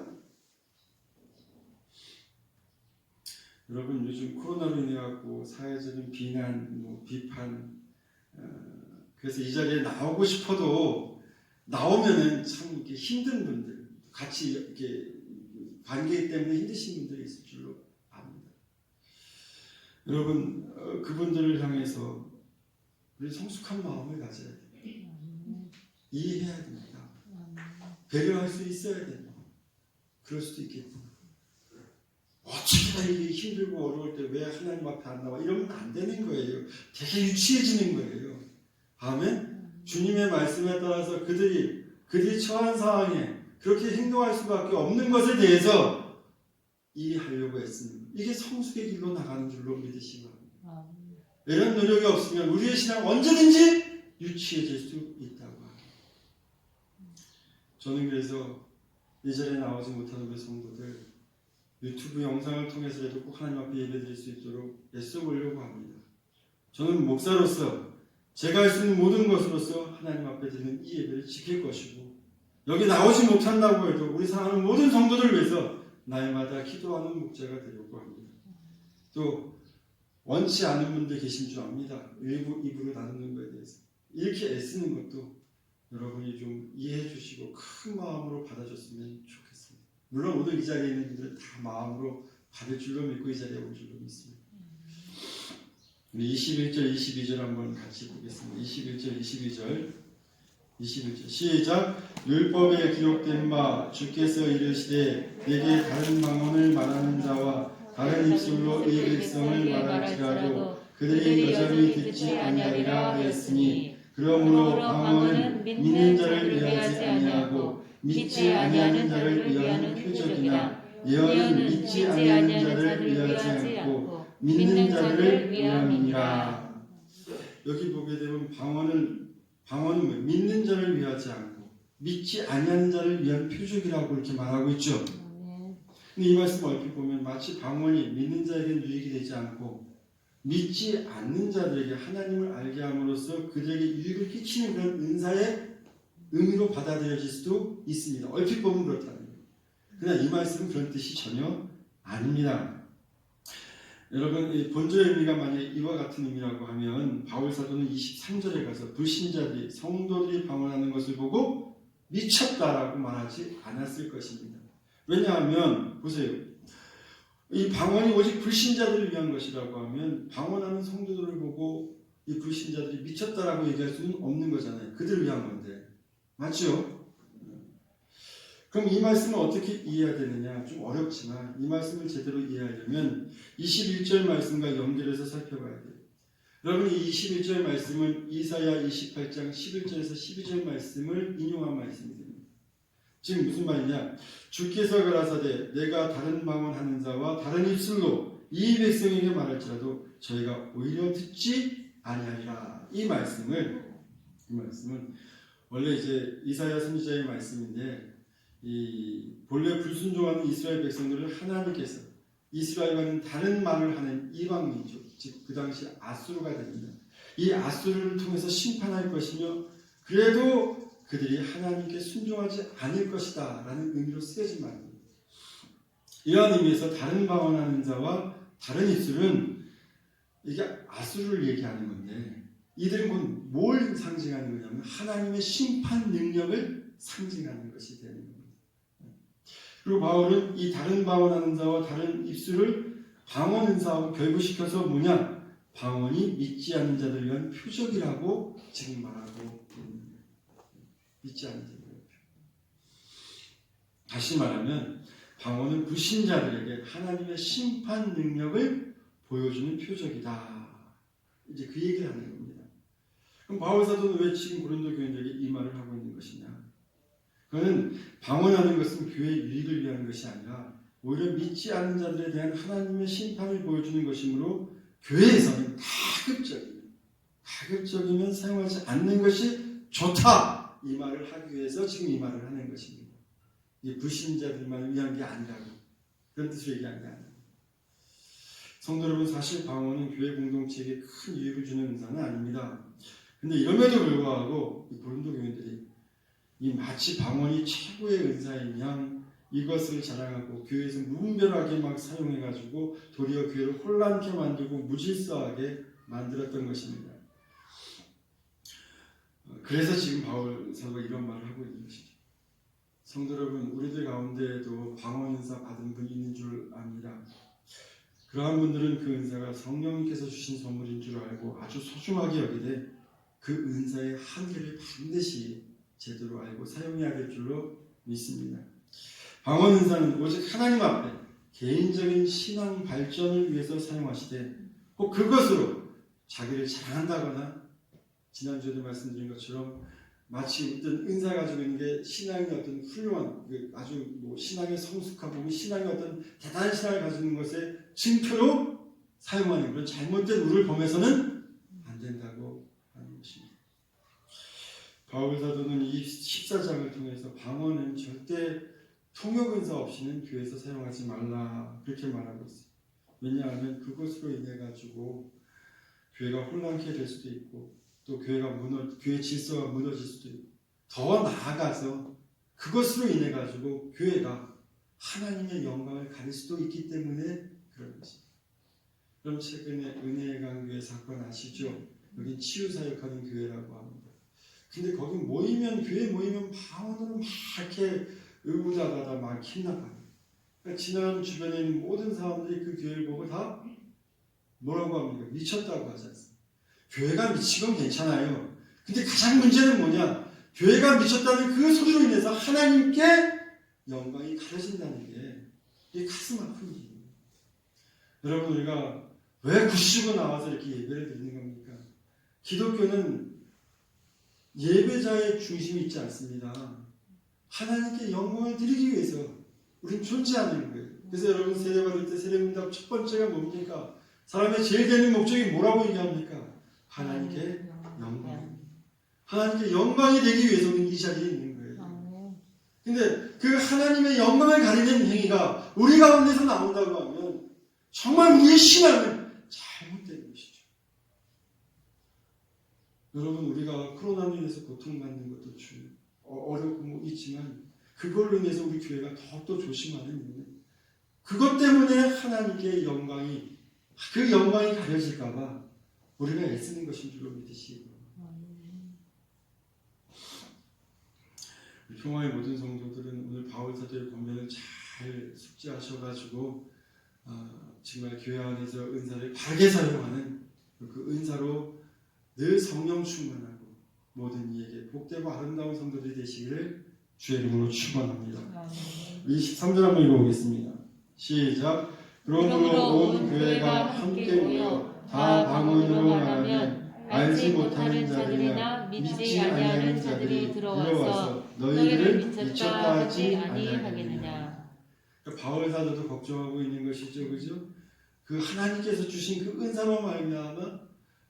여러분, 요즘 코로나로 인해 갖고 사회적인 비난, 비판, 그래서 이 자리에 나오고 싶어도 나오면은 참 이렇게 힘든 분들, 같이 이렇게 관계 때문에 힘드신 분들이 있을 줄로 압니다. 여러분, 그분들을 향해서 우리 성숙한 마음을 가져야 돼요. 이해해야 됩니다. 배려할 수 있어야 됩니다. 그럴 수도 있겠다. 어떻게 다 이게 힘들고 어려울 때 왜 하나님 앞에 안 나와? 이러면 안 되는 거예요. 되게 유치해지는 거예요. 아멘? 주님의 말씀에 따라서 그들이 처한 상황에 그렇게 행동할 수밖에 없는 것에 대해서 이해하려고 했습니다. 이게 성숙의 길로 나가는 줄로 믿으시기 바랍니다. 이런 노력이 없으면 우리의 신앙은 언제든지 유치해질 수 있다고 합니다. 저는 그래서 이 자리에 나오지 못하는 우리 성도들 유튜브 영상을 통해서라도 꼭 하나님 앞에 예배드릴 수 있도록 애써보려고 합니다. 저는 목사로서 제가 할 수 있는 모든 것으로서 하나님 앞에 드리는 이 예배를 지킬 것이고, 여기 나오지 못한다고 해도 우리 사랑하는 모든 성도들을 위해서 날마다 기도하는 목자가 되려고 합니다. 또 원치 않은 분들 계신 줄 압니다. 일부 입으로 나누는 것에 대해서 이렇게 애쓰는 것도 여러분이 좀 이해해 주시고 큰 마음으로 받아줬으면 좋겠습니다. 물론 오늘 이 자리에 있는 분들은 다 마음으로 받을 줄로 믿고 이 자리에 올 줄로 믿습니다. 우리 21절, 22절 한번 같이 보겠습니다. 21절, 22절 시작. 율법에 기록된 바 주께서 이르시되 내게 다른 방언을 말하는 자와 다른 입술로 이 백성을 말할지라도 그들이 여전히 듣지 아니하리라 하였으니 그러므로 방언은 믿는 자를 위하지 아니하고 믿지 아니하는 자를 위하는 표적이나 예언은 믿지 아니하는 자를 위하지 않고 믿는 자를 위함이니라. 여기 보게 되면 방언은 믿는 자를 위하지 않고 믿지 아니하는 자를 위한 표적이라고 이렇게 말하고 있죠. 근데 이 말씀 얼핏 보면 마치 방언이 믿는 자에게는 유익이 되지 않고 믿지 않는 자들에게 하나님을 알게 함으로써 그들에게 유익을 끼치는 그런 은사의 의미로 받아들여질 수도 있습니다. 얼핏 보면 그렇다는 거예요. 그러나 이 말씀은 그런 뜻이 전혀 아닙니다. 여러분, 이 본절의 의미가 만약 이와 같은 의미라고 하면 바울 사도는 23절에 가서 불신자들이 성도들이 방언하는 것을 보고 미쳤다라고 말하지 않았을 것입니다. 왜냐하면 보세요. 이 방언이 오직 불신자들을 위한 것이라고 하면 방언하는 성도들을 보고 이 불신자들이 미쳤다라고 얘기할 수는 없는 거잖아요. 그들을 위한 건데. 맞죠? 그럼 이 말씀을 어떻게 이해해야 되느냐? 좀 어렵지만 이 말씀을 제대로 이해하려면 21절 말씀과 연결해서 살펴봐야 돼요. 여러분, 이 21절 말씀은 이사야 28장 11절에서 12절 말씀을 인용한 말씀입니다. 지금 무슨 말이냐? 주께서 가라사대 내가 다른 방언하는 자와 다른 입술로 이 백성에게 말할지라도 저희가 오히려 듣지 아니하리라. 이 말씀은 원래 이제 이사야 선지자의 말씀인데 이 본래 불순종하는 이스라엘 백성들을 하나님께서 이스라엘과는 다른 말을 하는 이방 민족, 즉 그 당시 아수르가 됩니다. 이 아수르를 통해서 심판할 것이며 그래도 그들이 하나님께 순종하지 않을 것이다 라는 의미로 쓰여진 말입니다. 이러한 의미에서 다른 방언하는 자와 다른 입술은 이게 아수르를 얘기하는 건데 이들은 곧 뭘 상징하는 거냐면 하나님의 심판 능력을 상징하는 것이 되는 겁니다. 그리고 바울은 이 다른 방언하는 자와 다른 입술을 방언 은사하고 결부시켜서 뭐냐? 방언이 믿지 않는 자들을 위한 표적이라고 지금 말하고 있습니다. 믿지 않는 자들. 다시 말하면 방언은 불신자들에게 하나님의 심판 능력을 보여주는 표적이다. 이제 그 얘기를 하는 겁니다. 그럼 바울 사도는 왜 지금 고린도 교인들에게 이 말을 하고 있는 것이냐? 그는 방언하는 것은 교회의 유익을 위한 것이 아니라 오히려 믿지 않는 자들에 대한 하나님의 심판을 보여주는 것이므로 교회에서는 가급적이면 사용하지 않는 것이 좋다. 이 말을 하기 위해서 지금 이 말을 하는 것입니다. 이게 불신자들만 위한 게 아니라고 그런 뜻으로 얘기한 게 아닙니다. 성도 여러분, 사실 방언은 교회 공동체에게 큰 유익을 주는 은사는 아닙니다. 근데 이럼에도 불구하고 이 고린도 교인들이 이 마치 방언이 최고의 은사인 양 이것을 자랑하고 교회에서 무분별하게 막 사용해가지고 도리어 교회를 혼란케 만들고 무질서하게 만들었던 것입니다. 그래서 지금 바울 사도가 이런 말을 하고 있는 것이죠. 성도 여러분, 우리들 가운데에도 방언 은사 받은 분이 있는 줄 압니다. 그러한 분들은 그 은사가 성령님께서 주신 선물인 줄 알고 아주 소중하게 여기되 그 은사의 한계를 반드시 제대로 알고 사용해야 될 줄로 믿습니다. 방언 은사는 오직 하나님 앞에 개인적인 신앙 발전을 위해서 사용하시되 꼭 그것으로 자기를 자랑한다거나 지난주에도 말씀드린 것처럼 마치 어떤 은사 가지고 있는 게 신앙의 어떤 훌륭한 아주 신앙의 성숙하고 신앙의 어떤 대단한 신앙을 가지는 것의 증표로 사용하는 그런 잘못된 우를 범해서는 안 된다고 하는 것입니다. 바울 사도는 이 14장을 통해서 방언은 절대 통역 은사 없이는 교회에서 사용하지 말라 그렇게 말하고 있어요. 왜냐하면 그것으로 인해 가지고 교회가 혼란케 될 수도 있고 또 교회 질서가 무너질 수도 있고 더 나아가서 그것으로 인해 가지고 교회가 하나님의 영광을 가릴 수도 있기 때문에 그런 것입니다. 그럼 최근에 은혜의 강교회 사건 아시죠? 여기 치유사역하는 교회라고 합니다. 근데 거기 교회 모이면 방언으로 막 이렇게 의무자가다 막 힘나가요. 그러니까 지나가는 주변에 있는 모든 사람들이 그 교회를 보고 다 뭐라고 합니까? 미쳤다고 하지 않습니까? 교회가 미친 건 괜찮아요. 근데 가장 문제는 뭐냐? 교회가 미쳤다는 그 소리로 인해서 하나님께 영광이 가려진다는 게 이게 가슴 아픈 일이에요. 여러분, 우리가 왜 굳이고 나와서 이렇게 예배를 드리는 겁니까? 기독교는 예배자의 중심이 있지 않습니다. 하나님께 영광을 드리기 위해서 우리는 존재하는 거예요. 그래서 여러분 세례받을 때 세례문답 첫 번째가 뭡니까? 사람의 제일 되는 목적이 뭐라고 얘기합니까? 하나님께 영광. 하나님께 영광이 되기 위해서는 이 자리에 있는 거예요. 근데 그 하나님의 영광을 가리는 행위가 우리 가운데서 나온다고 하면 정말 우리의 신앙은 잘못된 것이죠. 여러분 우리가 코로나로 인해서 고통받는 것도 어렵고 있지만 그걸로 인해서 우리 교회가 더욱더 조심하는 이유는 그것 때문에 하나님께 그 영광이 가려질까 봐 우리가 애쓰는 것인 줄로 믿으시고 평화의 모든 성도들은 오늘 바울 사도의 권면을 잘 숙지하셔가지고 정말 교회 안에서 은사를 바르게 사용하는 그 은사로 늘 성령 충만하고 모든 이에게 복되고 아름다운 성도들이 되시기를 주의 이름으로 축원합니다. 23절 한번 읽어보겠습니다. 시작. 그러므로 온 교회가 함께 모여 다 방언으로 말하면 알지 못하는 자들이나 믿지 아니하는 자들이 들어와서 너희를 미쳤다 하지 아니하겠느냐. 그러니까 바울 사도도 걱정하고 있는 것이죠, 그죠? 그 하나님께서 주신 그 은사로 말미암아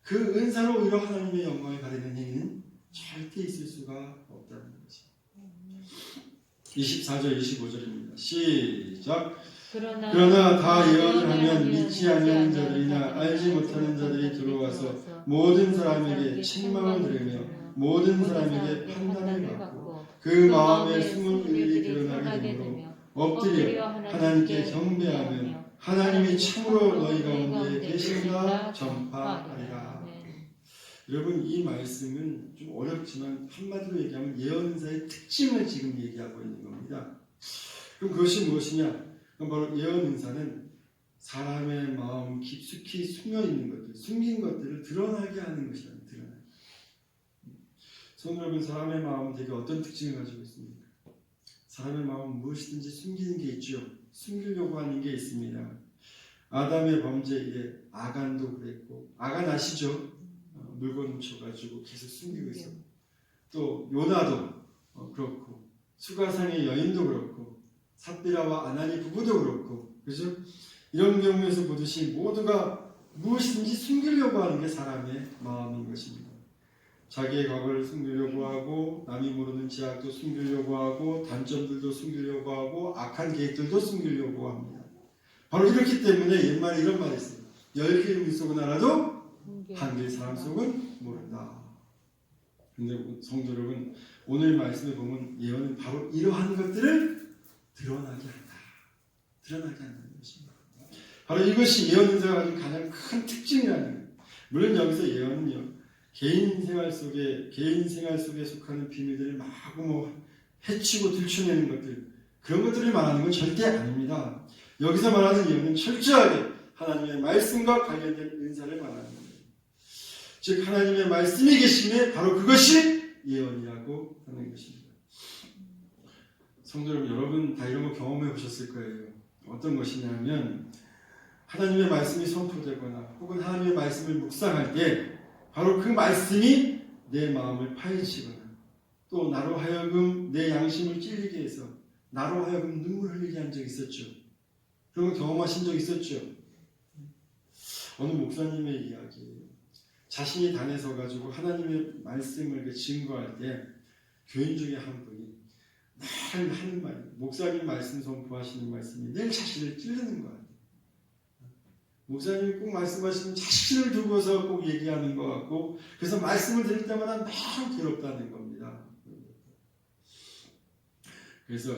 그 은사로 오히려 하나님의 영광을 가리는 행위는 절대 있을 수가 없다는 것입니다. 24절 25절입니다. 시작. 그러나 다 예언을 하면 믿지 않는 자들이나 알지 못하는 자들이 들어와서 모든 사람에게 책망을 들으며 모든 사람에게 판단을 받고 그 마음에 숨은 일이 드러나게 되므로 엎드려 하나님께 경배하며 하나님이 참으로 너희 가운데 계신가 전파하리라. 여러분 이 말씀은 좀 어렵지만 한마디로 얘기하면 예언자의 특징을 지금 얘기하고 있는 겁니다. 그럼 그것이 무엇이냐? 그럼 바로 예언자는 사람의 마음 깊숙이 숨겨있는 것들, 숨긴 것들을 드러나게 하는 것이랍니다. 드러나게. 성도 여러분, 사람의 마음은 되게 어떤 특징을 가지고 있습니까? 사람의 마음은 무엇이든지 숨기는 게 있죠. 숨기려고 하는 게 있습니다. 아담의 범죄에 아간도 그랬고, 아간 아시죠? 물건 훔쳐가지고 계속 숨기고 있어. 또 요나도 그렇고, 수가상의 여인도 그렇고, 삽비라와 아나니 부부도 그렇고, 그죠? 이런 경우에서 보듯이 모두가 무엇이든지 숨기려고 하는 게 사람의 마음인 것입니다. 자기의 과거를 숨기려고 하고, 남이 모르는 죄악도 숨기려고 하고, 단점들도 숨기려고 하고, 악한 계획들도 숨기려고 합니다. 바로 이렇기 때문에 옛말에 이런 말이 있어요. 열길 물속은 알아도 한길 사람 속은 모른다. 근데 성도 여러분, 오늘 말씀에 보면 예언은 바로 이러한 것들을 드러나게 한다. 드러나게 한다는 것입니다. 바로 이것이 예언자가 가진 가장 큰 특징이라는 거예요. 물론 여기서 예언은요, 개인 생활 속에 속하는 비밀들을 마구 해치고 들춰내는 것들, 그런 것들을 말하는 건 절대 아닙니다. 여기서 말하는 예언은 철저하게 하나님의 말씀과 관련된 은사를 말하는 거예요. 즉 하나님의 말씀이 계심에 바로 그것이 예언이라고 하는 것입니다. 성도 여러분 다 이런 거 경험해 보셨을 거예요. 어떤 것이냐면 하나님의 말씀이 선포되거나 혹은 하나님의 말씀을 묵상할 때 바로 그 말씀이 내 마음을 파헤치거나 또 나로 하여금 내 양심을 찔리게 해서 나로 하여금 눈물 흘리게 한 적이 있었죠. 그런 거 경험하신 적 있었죠. 어느 목사님의 이야기예요. 자신이 단에 서가지고 하나님의 말씀을 증거할 때 교인 중에 한 분이 늘 하는 말, 목사님 말씀 선포하시는 말씀이 늘 자신을 찌르는 거예요. 목사님이 꼭 말씀하시면 자신을 두고서 꼭 얘기하는 것 같고, 그래서 말씀을 들을 때마다 너무 괴롭다는 겁니다. 그래서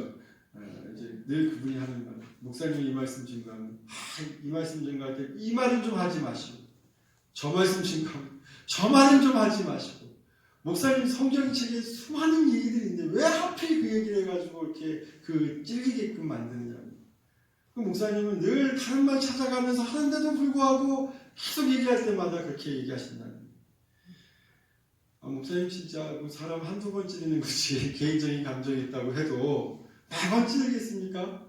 이제 늘 그분이 하는 말, 목사님이 이 말씀 증거하면 이 말씀 증거할 때 이 말은 좀 하지 마시고, 저 말씀 증거하면 저 말은 좀 하지 마시고, 목사님 성경책에 수많은 얘기들이 있는데 왜 하필 그 얘기를 해가지고 이렇게 찔리게끔 만드느냐고. 그 목사님은 늘 다른 말 찾아가면서 하는데도 불구하고 계속 얘기할 때마다 그렇게 얘기하신다는 거예요. 목사님 진짜 사람 한두 번 찌르는 것이 개인적인 감정이 있다고 해도 매번 찌르겠습니까?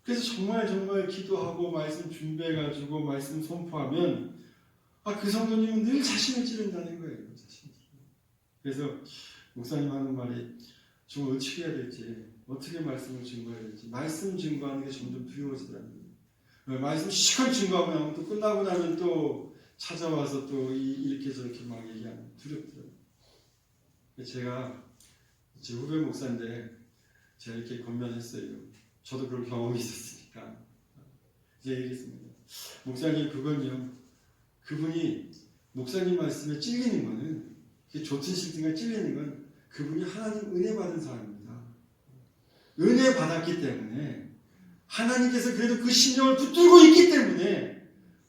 그래서 정말 기도하고 말씀 준비해가지고 말씀 선포하면 그 성도님은 늘 자신을 찌른다는 거예요. 자신을. 그래서 목사님 하는 말이 좀 어떻게 해야 될지, 어떻게 말씀을 증거해야 될지, 말씀 증거하는 게 점점 두려워지더라고요. 말씀 시간 증거하고 나면 또 끝나고 나면 또 찾아와서 또 이렇게 저렇게 막 얘기하면 두렵더라고요. 제가 제 후배 목사인데 제가 이렇게 권면했어요. 저도 그런 경험이 있었으니까 이제 얘기했습니다. 목사님, 그건요, 그분이 목사님 말씀에 찔리는 거는, 좋든 싫든가 찔리는 건 그분이 하나님 은혜 받은 사람입니다. 은혜 받았기 때문에 하나님께서 그래도 그 신령을 붙들고 있기 때문에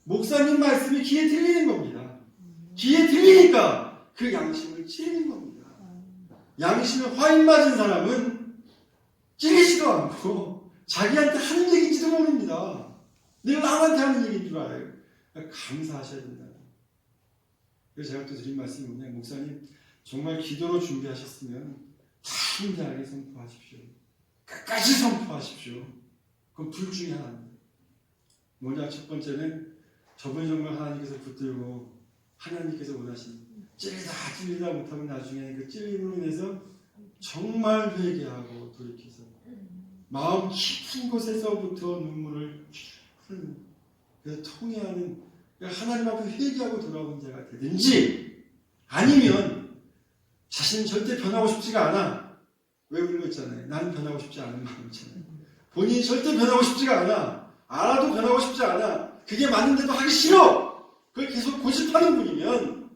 목사님 말씀이 귀에 들리는 겁니다. 귀에 들리니까 그 양심을 찔리는 겁니다. 양심에 화인 맞은 사람은 찔리지도 않고 자기한테 하는 얘기인지도 모릅니다. 늘 남한테 하는 얘기인 줄 알아요. 감사하셔야 된다. 그래서 제가 또 드린 말씀이 뭐냐, 목사님 정말 기도로 준비하셨으면 담대하게 선포하십시오. 끝까지 선포하십시오. 그건 둘 중에 하나입니다. 뭐냐, 첫 번째는 저분이 정말 하나님께서 붙들고 하나님께서 원하신 찔리다 못하면 나중에 그 찔림으로 인해서 정말 회개하고 돌이켜서 마음 깊은 곳에서부터 눈물을 흘리는, 그래서 통해하는, 하나님 앞에 회개하고 돌아오는 자가 되든지, 아니면 자신은 절대 변하고 싶지가 않아. 왜 그런 거 있잖아요. 나는 변하고 싶지 않은 마음 있잖아요. 본인이 절대 변하고 싶지가 않아. 알아도 변하고 싶지 않아. 그게 맞는데도 하기 싫어. 그걸 계속 고집하는 분이면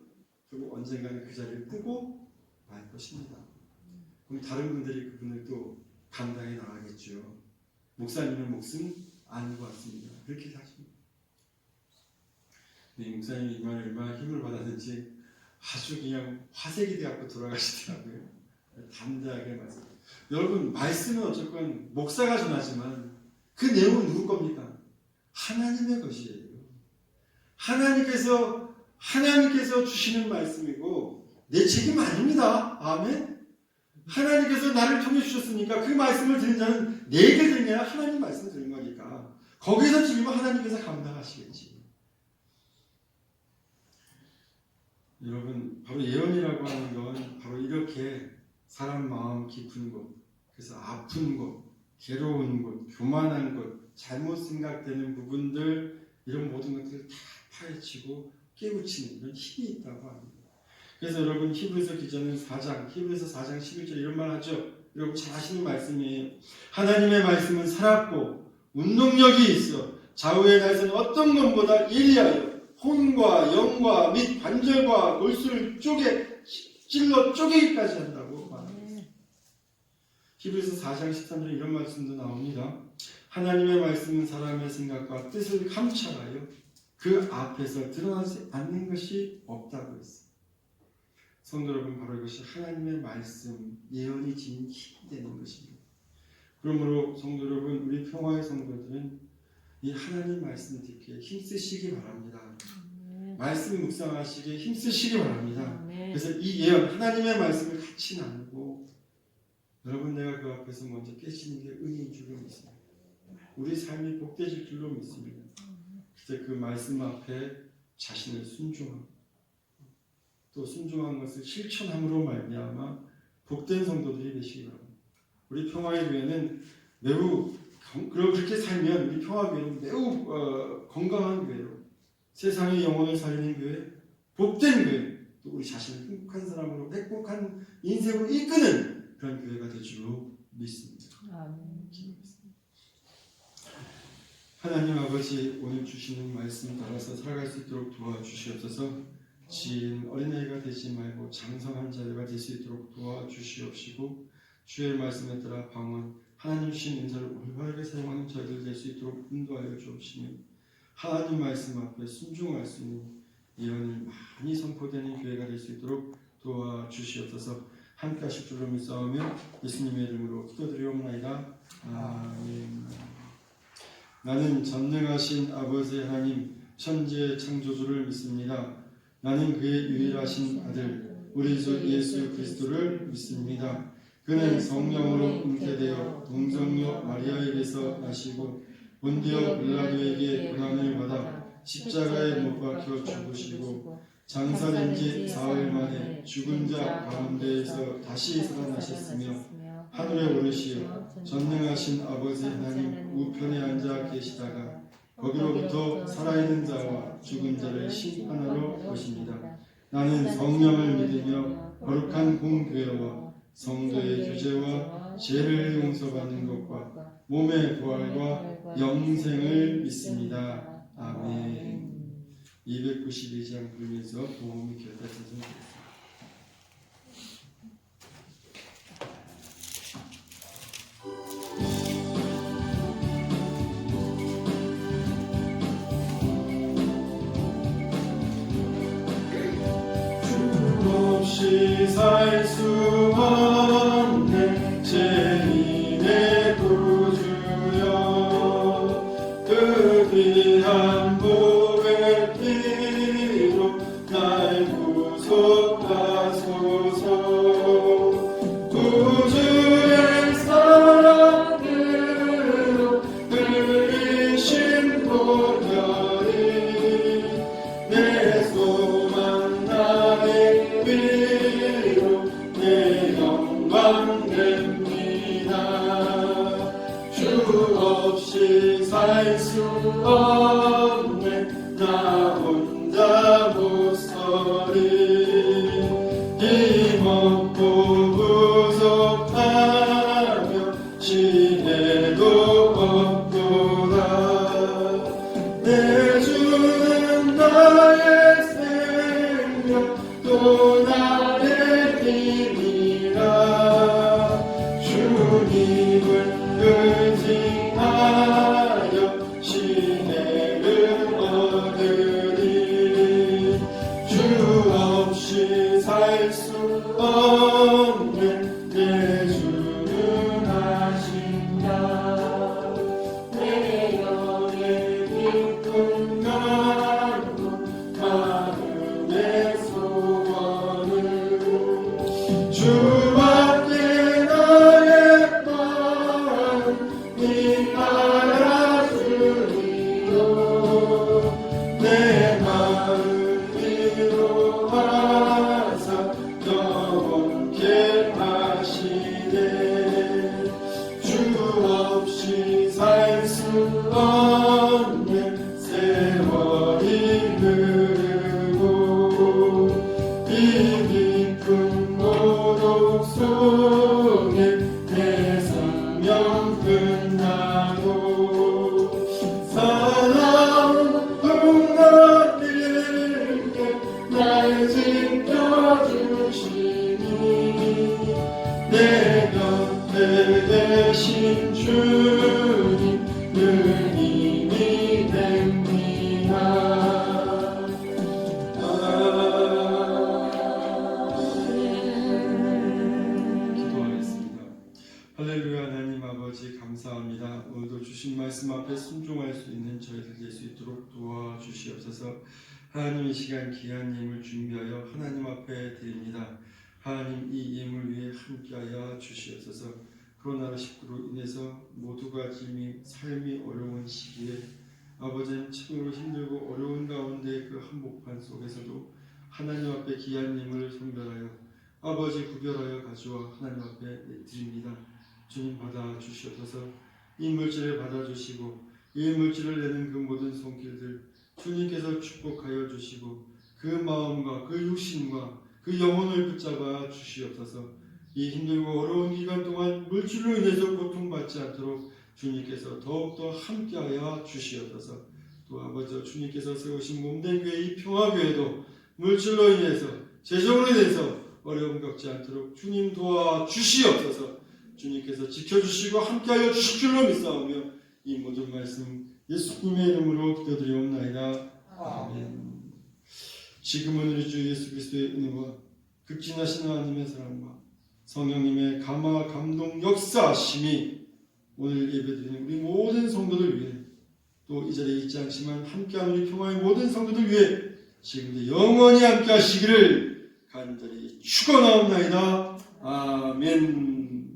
결국 언젠가는 그 자리를 뜨고 말 것입니다. 그럼 다른 분들이 그분을 또 감당해 나가겠죠. 목사님의 몫은 아닌 것 같습니다. 그렇게 하십니다. 목사님이 이 말에 얼마나 힘을 받았는지 아주 그냥 화색이 돼갖고 돌아가시더라고요. 담대하게 말씀. 여러분, 말씀은 어쨌건 목사가 전하지만 그 내용은 누구 겁니까? 하나님의 것이에요. 하나님께서 주시는 말씀이고 내 책임 아닙니다. 아멘. 하나님께서 나를 통해 주셨으니까 그 말씀을 듣는 자는 내게 들은 게 아니라 하나님 말씀을 듣는 거니까 거기서 틀리면 하나님께서 감당하시겠지. 여러분, 바로 예언이라고 하는 건 바로 이렇게 사람 마음 깊은 곳, 그래서 아픈 곳, 괴로운 곳, 교만한 곳, 잘못 생각되는 부분들, 이런 모든 것들을 다 파헤치고 깨우치는 이런 힘이 있다고 합니다. 그래서 여러분, 히브리서 기자는 4장 11절 이런 말 하죠. 여러분 잘 아시는 말씀이에요. 하나님의 말씀은 살았고 운동력이 있어 좌우의 날선 어떤 것보다 예리하여 혼과 영과 및 관절과 골수를 찔러 쪼개기까지 한다고 말합니다. 히브리서 4장 13절에 이런 말씀도 나옵니다. 하나님의 말씀은 사람의 생각과 뜻을 감찰하여 그 앞에서 드러나지 않는 것이 없다고 했어요. 성도 여러분, 바로 이것이 하나님의 말씀, 예언이 지닌 힘이 되는 것입니다. 그러므로 성도 여러분, 우리 평화의 성도들은 이 하나님 말씀 듣기에 힘쓰시기 바랍니다. 말씀 묵상하시기에 힘쓰시기 바랍니다. 그래서 이 예언, 하나님의 말씀을 같이 나누고 여러분, 내가 그 앞에서 먼저 깨시는 게 은혜인 줄로 믿습니다. 우리 삶이 복되실 줄로 믿습니다. 그래서 그 말씀 앞에 자신을 순종하고 또 순종한 것을 실천함으로 말미암아 복된 성도들이 되시기 바랍니다. 우리 평화의 교회는 매우 그렇게 살면 우리 평화교회는 매우 건강한 교회로 세상의 영혼을 살리는 교회, 복된 교회, 또 우리 자신을 행복한 사람으로 행복한 인생으로 이끄는 그런 교회가 될 줄로 믿습니다. 하나님 아버지, 오늘 주시는 말씀 따라서 살아갈 수 있도록 도와주시옵소서. 지은 어린아이가 되지 말고 장성한 자녀가 될 수 있도록 도와주시옵시고, 주의 말씀에 따라 방언, 하나님 주신 은사를 올바르게 사용하는 저희들 될 수 있도록 인도하여 주옵시며, 하나님 말씀 앞에 순종할 수 있는 예언이 많이 선포되는 교회가 될 수 있도록 도와주시옵소서. 함께 하실 줄로 믿사오며 예수님의 이름으로 기도드리옵나이다. 아멘. 나는 전능하신 아버지 하나님, 천지의 창조주를 믿습니다. 나는 그의 유일하신 아들 우리 주 예수 그리스도를 믿습니다. 그는 성령으로 잉태되어 동정녀 마리아에게서 나시고 본디오 빌라도에게 고난을 받아 십자가에 못 박혀 죽으시고 장사된 지 사흘 만에 죽은 자 가운데에서 다시 살아나셨으며 하늘에 오르시어 전능하신 아버지 하나님 우편에 앉아 계시다가 거기로부터 살아있는 자와 죽은 자를 심판하러 오십니다. 나는 성령을 믿으며 거룩한 공교회와 성도의 교제와 죄를 용서받는 것과 몸의 부활과 영생을 믿습니다. 아멘. 292장 부르면서 보험이 기었다 찬송드리겠습니다. 없이 살 수 없는 죄인의 구주여 그 귀한 복의 피로 날 구속하소서 구주의 사랑으로 흘리신 보혈이 내 소망 나의 위로 내 영광 됩니다. 주 없이 살 수 없네 나 혼자 못 서리 힘없고 부족하며 지혜도 없도다 내 주는 나의 생명 또 나의 힘이라 주님을 의지하여 지혜를 얻으리 주 없이 살 수 없는 내 주는 하신다 내 영의 깊은 간구 마음의 소원은 주밖에 나의 마음 이 알아주리요 내 마음 위로하사 영원케 하시네 주 없이 살 수 없는 세월이 흐르고 이 깊은 모독 속에 내 생명 끝나도 사랑은 나에게 날 지켜주시니 내 곁에 계신 주님 늘 힘이 됩니다. 기도하겠습니다. 할렐루야. 하나님 아버지 감사합니다. 오늘도 주신 말씀 앞에 순종할 수 있는 저희들 될 수 있도록 도와주시옵소서. 하나님 이 시간 귀한 예물 준비하여 하나님 앞에 드립니다. 하나님 이 예물 위에 함께하여 주시옵소서. 코로나19로 인해서 모두가 삶이 어려운 시기에 아버지는 참으로 힘들고 어려운 가운데 그 한복판 속에서도 하나님 앞에 귀한 예물을 선별하여 아버지 구별하여 가져와 하나님 앞에 드립니다. 주님 받아 주시옵소서. 이 물질을 받아 주시고 이 물질을 내는 그 모든 손길들 주님께서 축복하여 주시고 그 마음과 그 육신과 그 영혼을 붙잡아 주시옵소서. 이 힘들고 어려운 기간 동안 물질로 인해서 고통받지 않도록 주님께서 더욱더 함께하여 주시옵소서. 또 아버지 주님께서 세우신 몸된 교회 이 평화교회도 물질로 인해서 재정으로 인해서 어려움 겪지 않도록 주님 도와 주시옵소서. 주님께서 지켜주시고 함께하여 주실 줄로 믿사오며 이 모든 말씀 예수님의 이름으로 기도드리옵나이다. 아멘. 지금은 우리 주 예수 그리스도의 은혜와 극진하신 하나님의 사랑과 성령님의 감화 감동 역사하심이 오늘 예배드리는 우리 모든 성도들 위해 또 이 자리에 있지 않지만 함께하는 우리 평화의 모든 성도들 위해 지금도 영원히 함께 하시기를 간절히 축원하옵나이다. 아멘.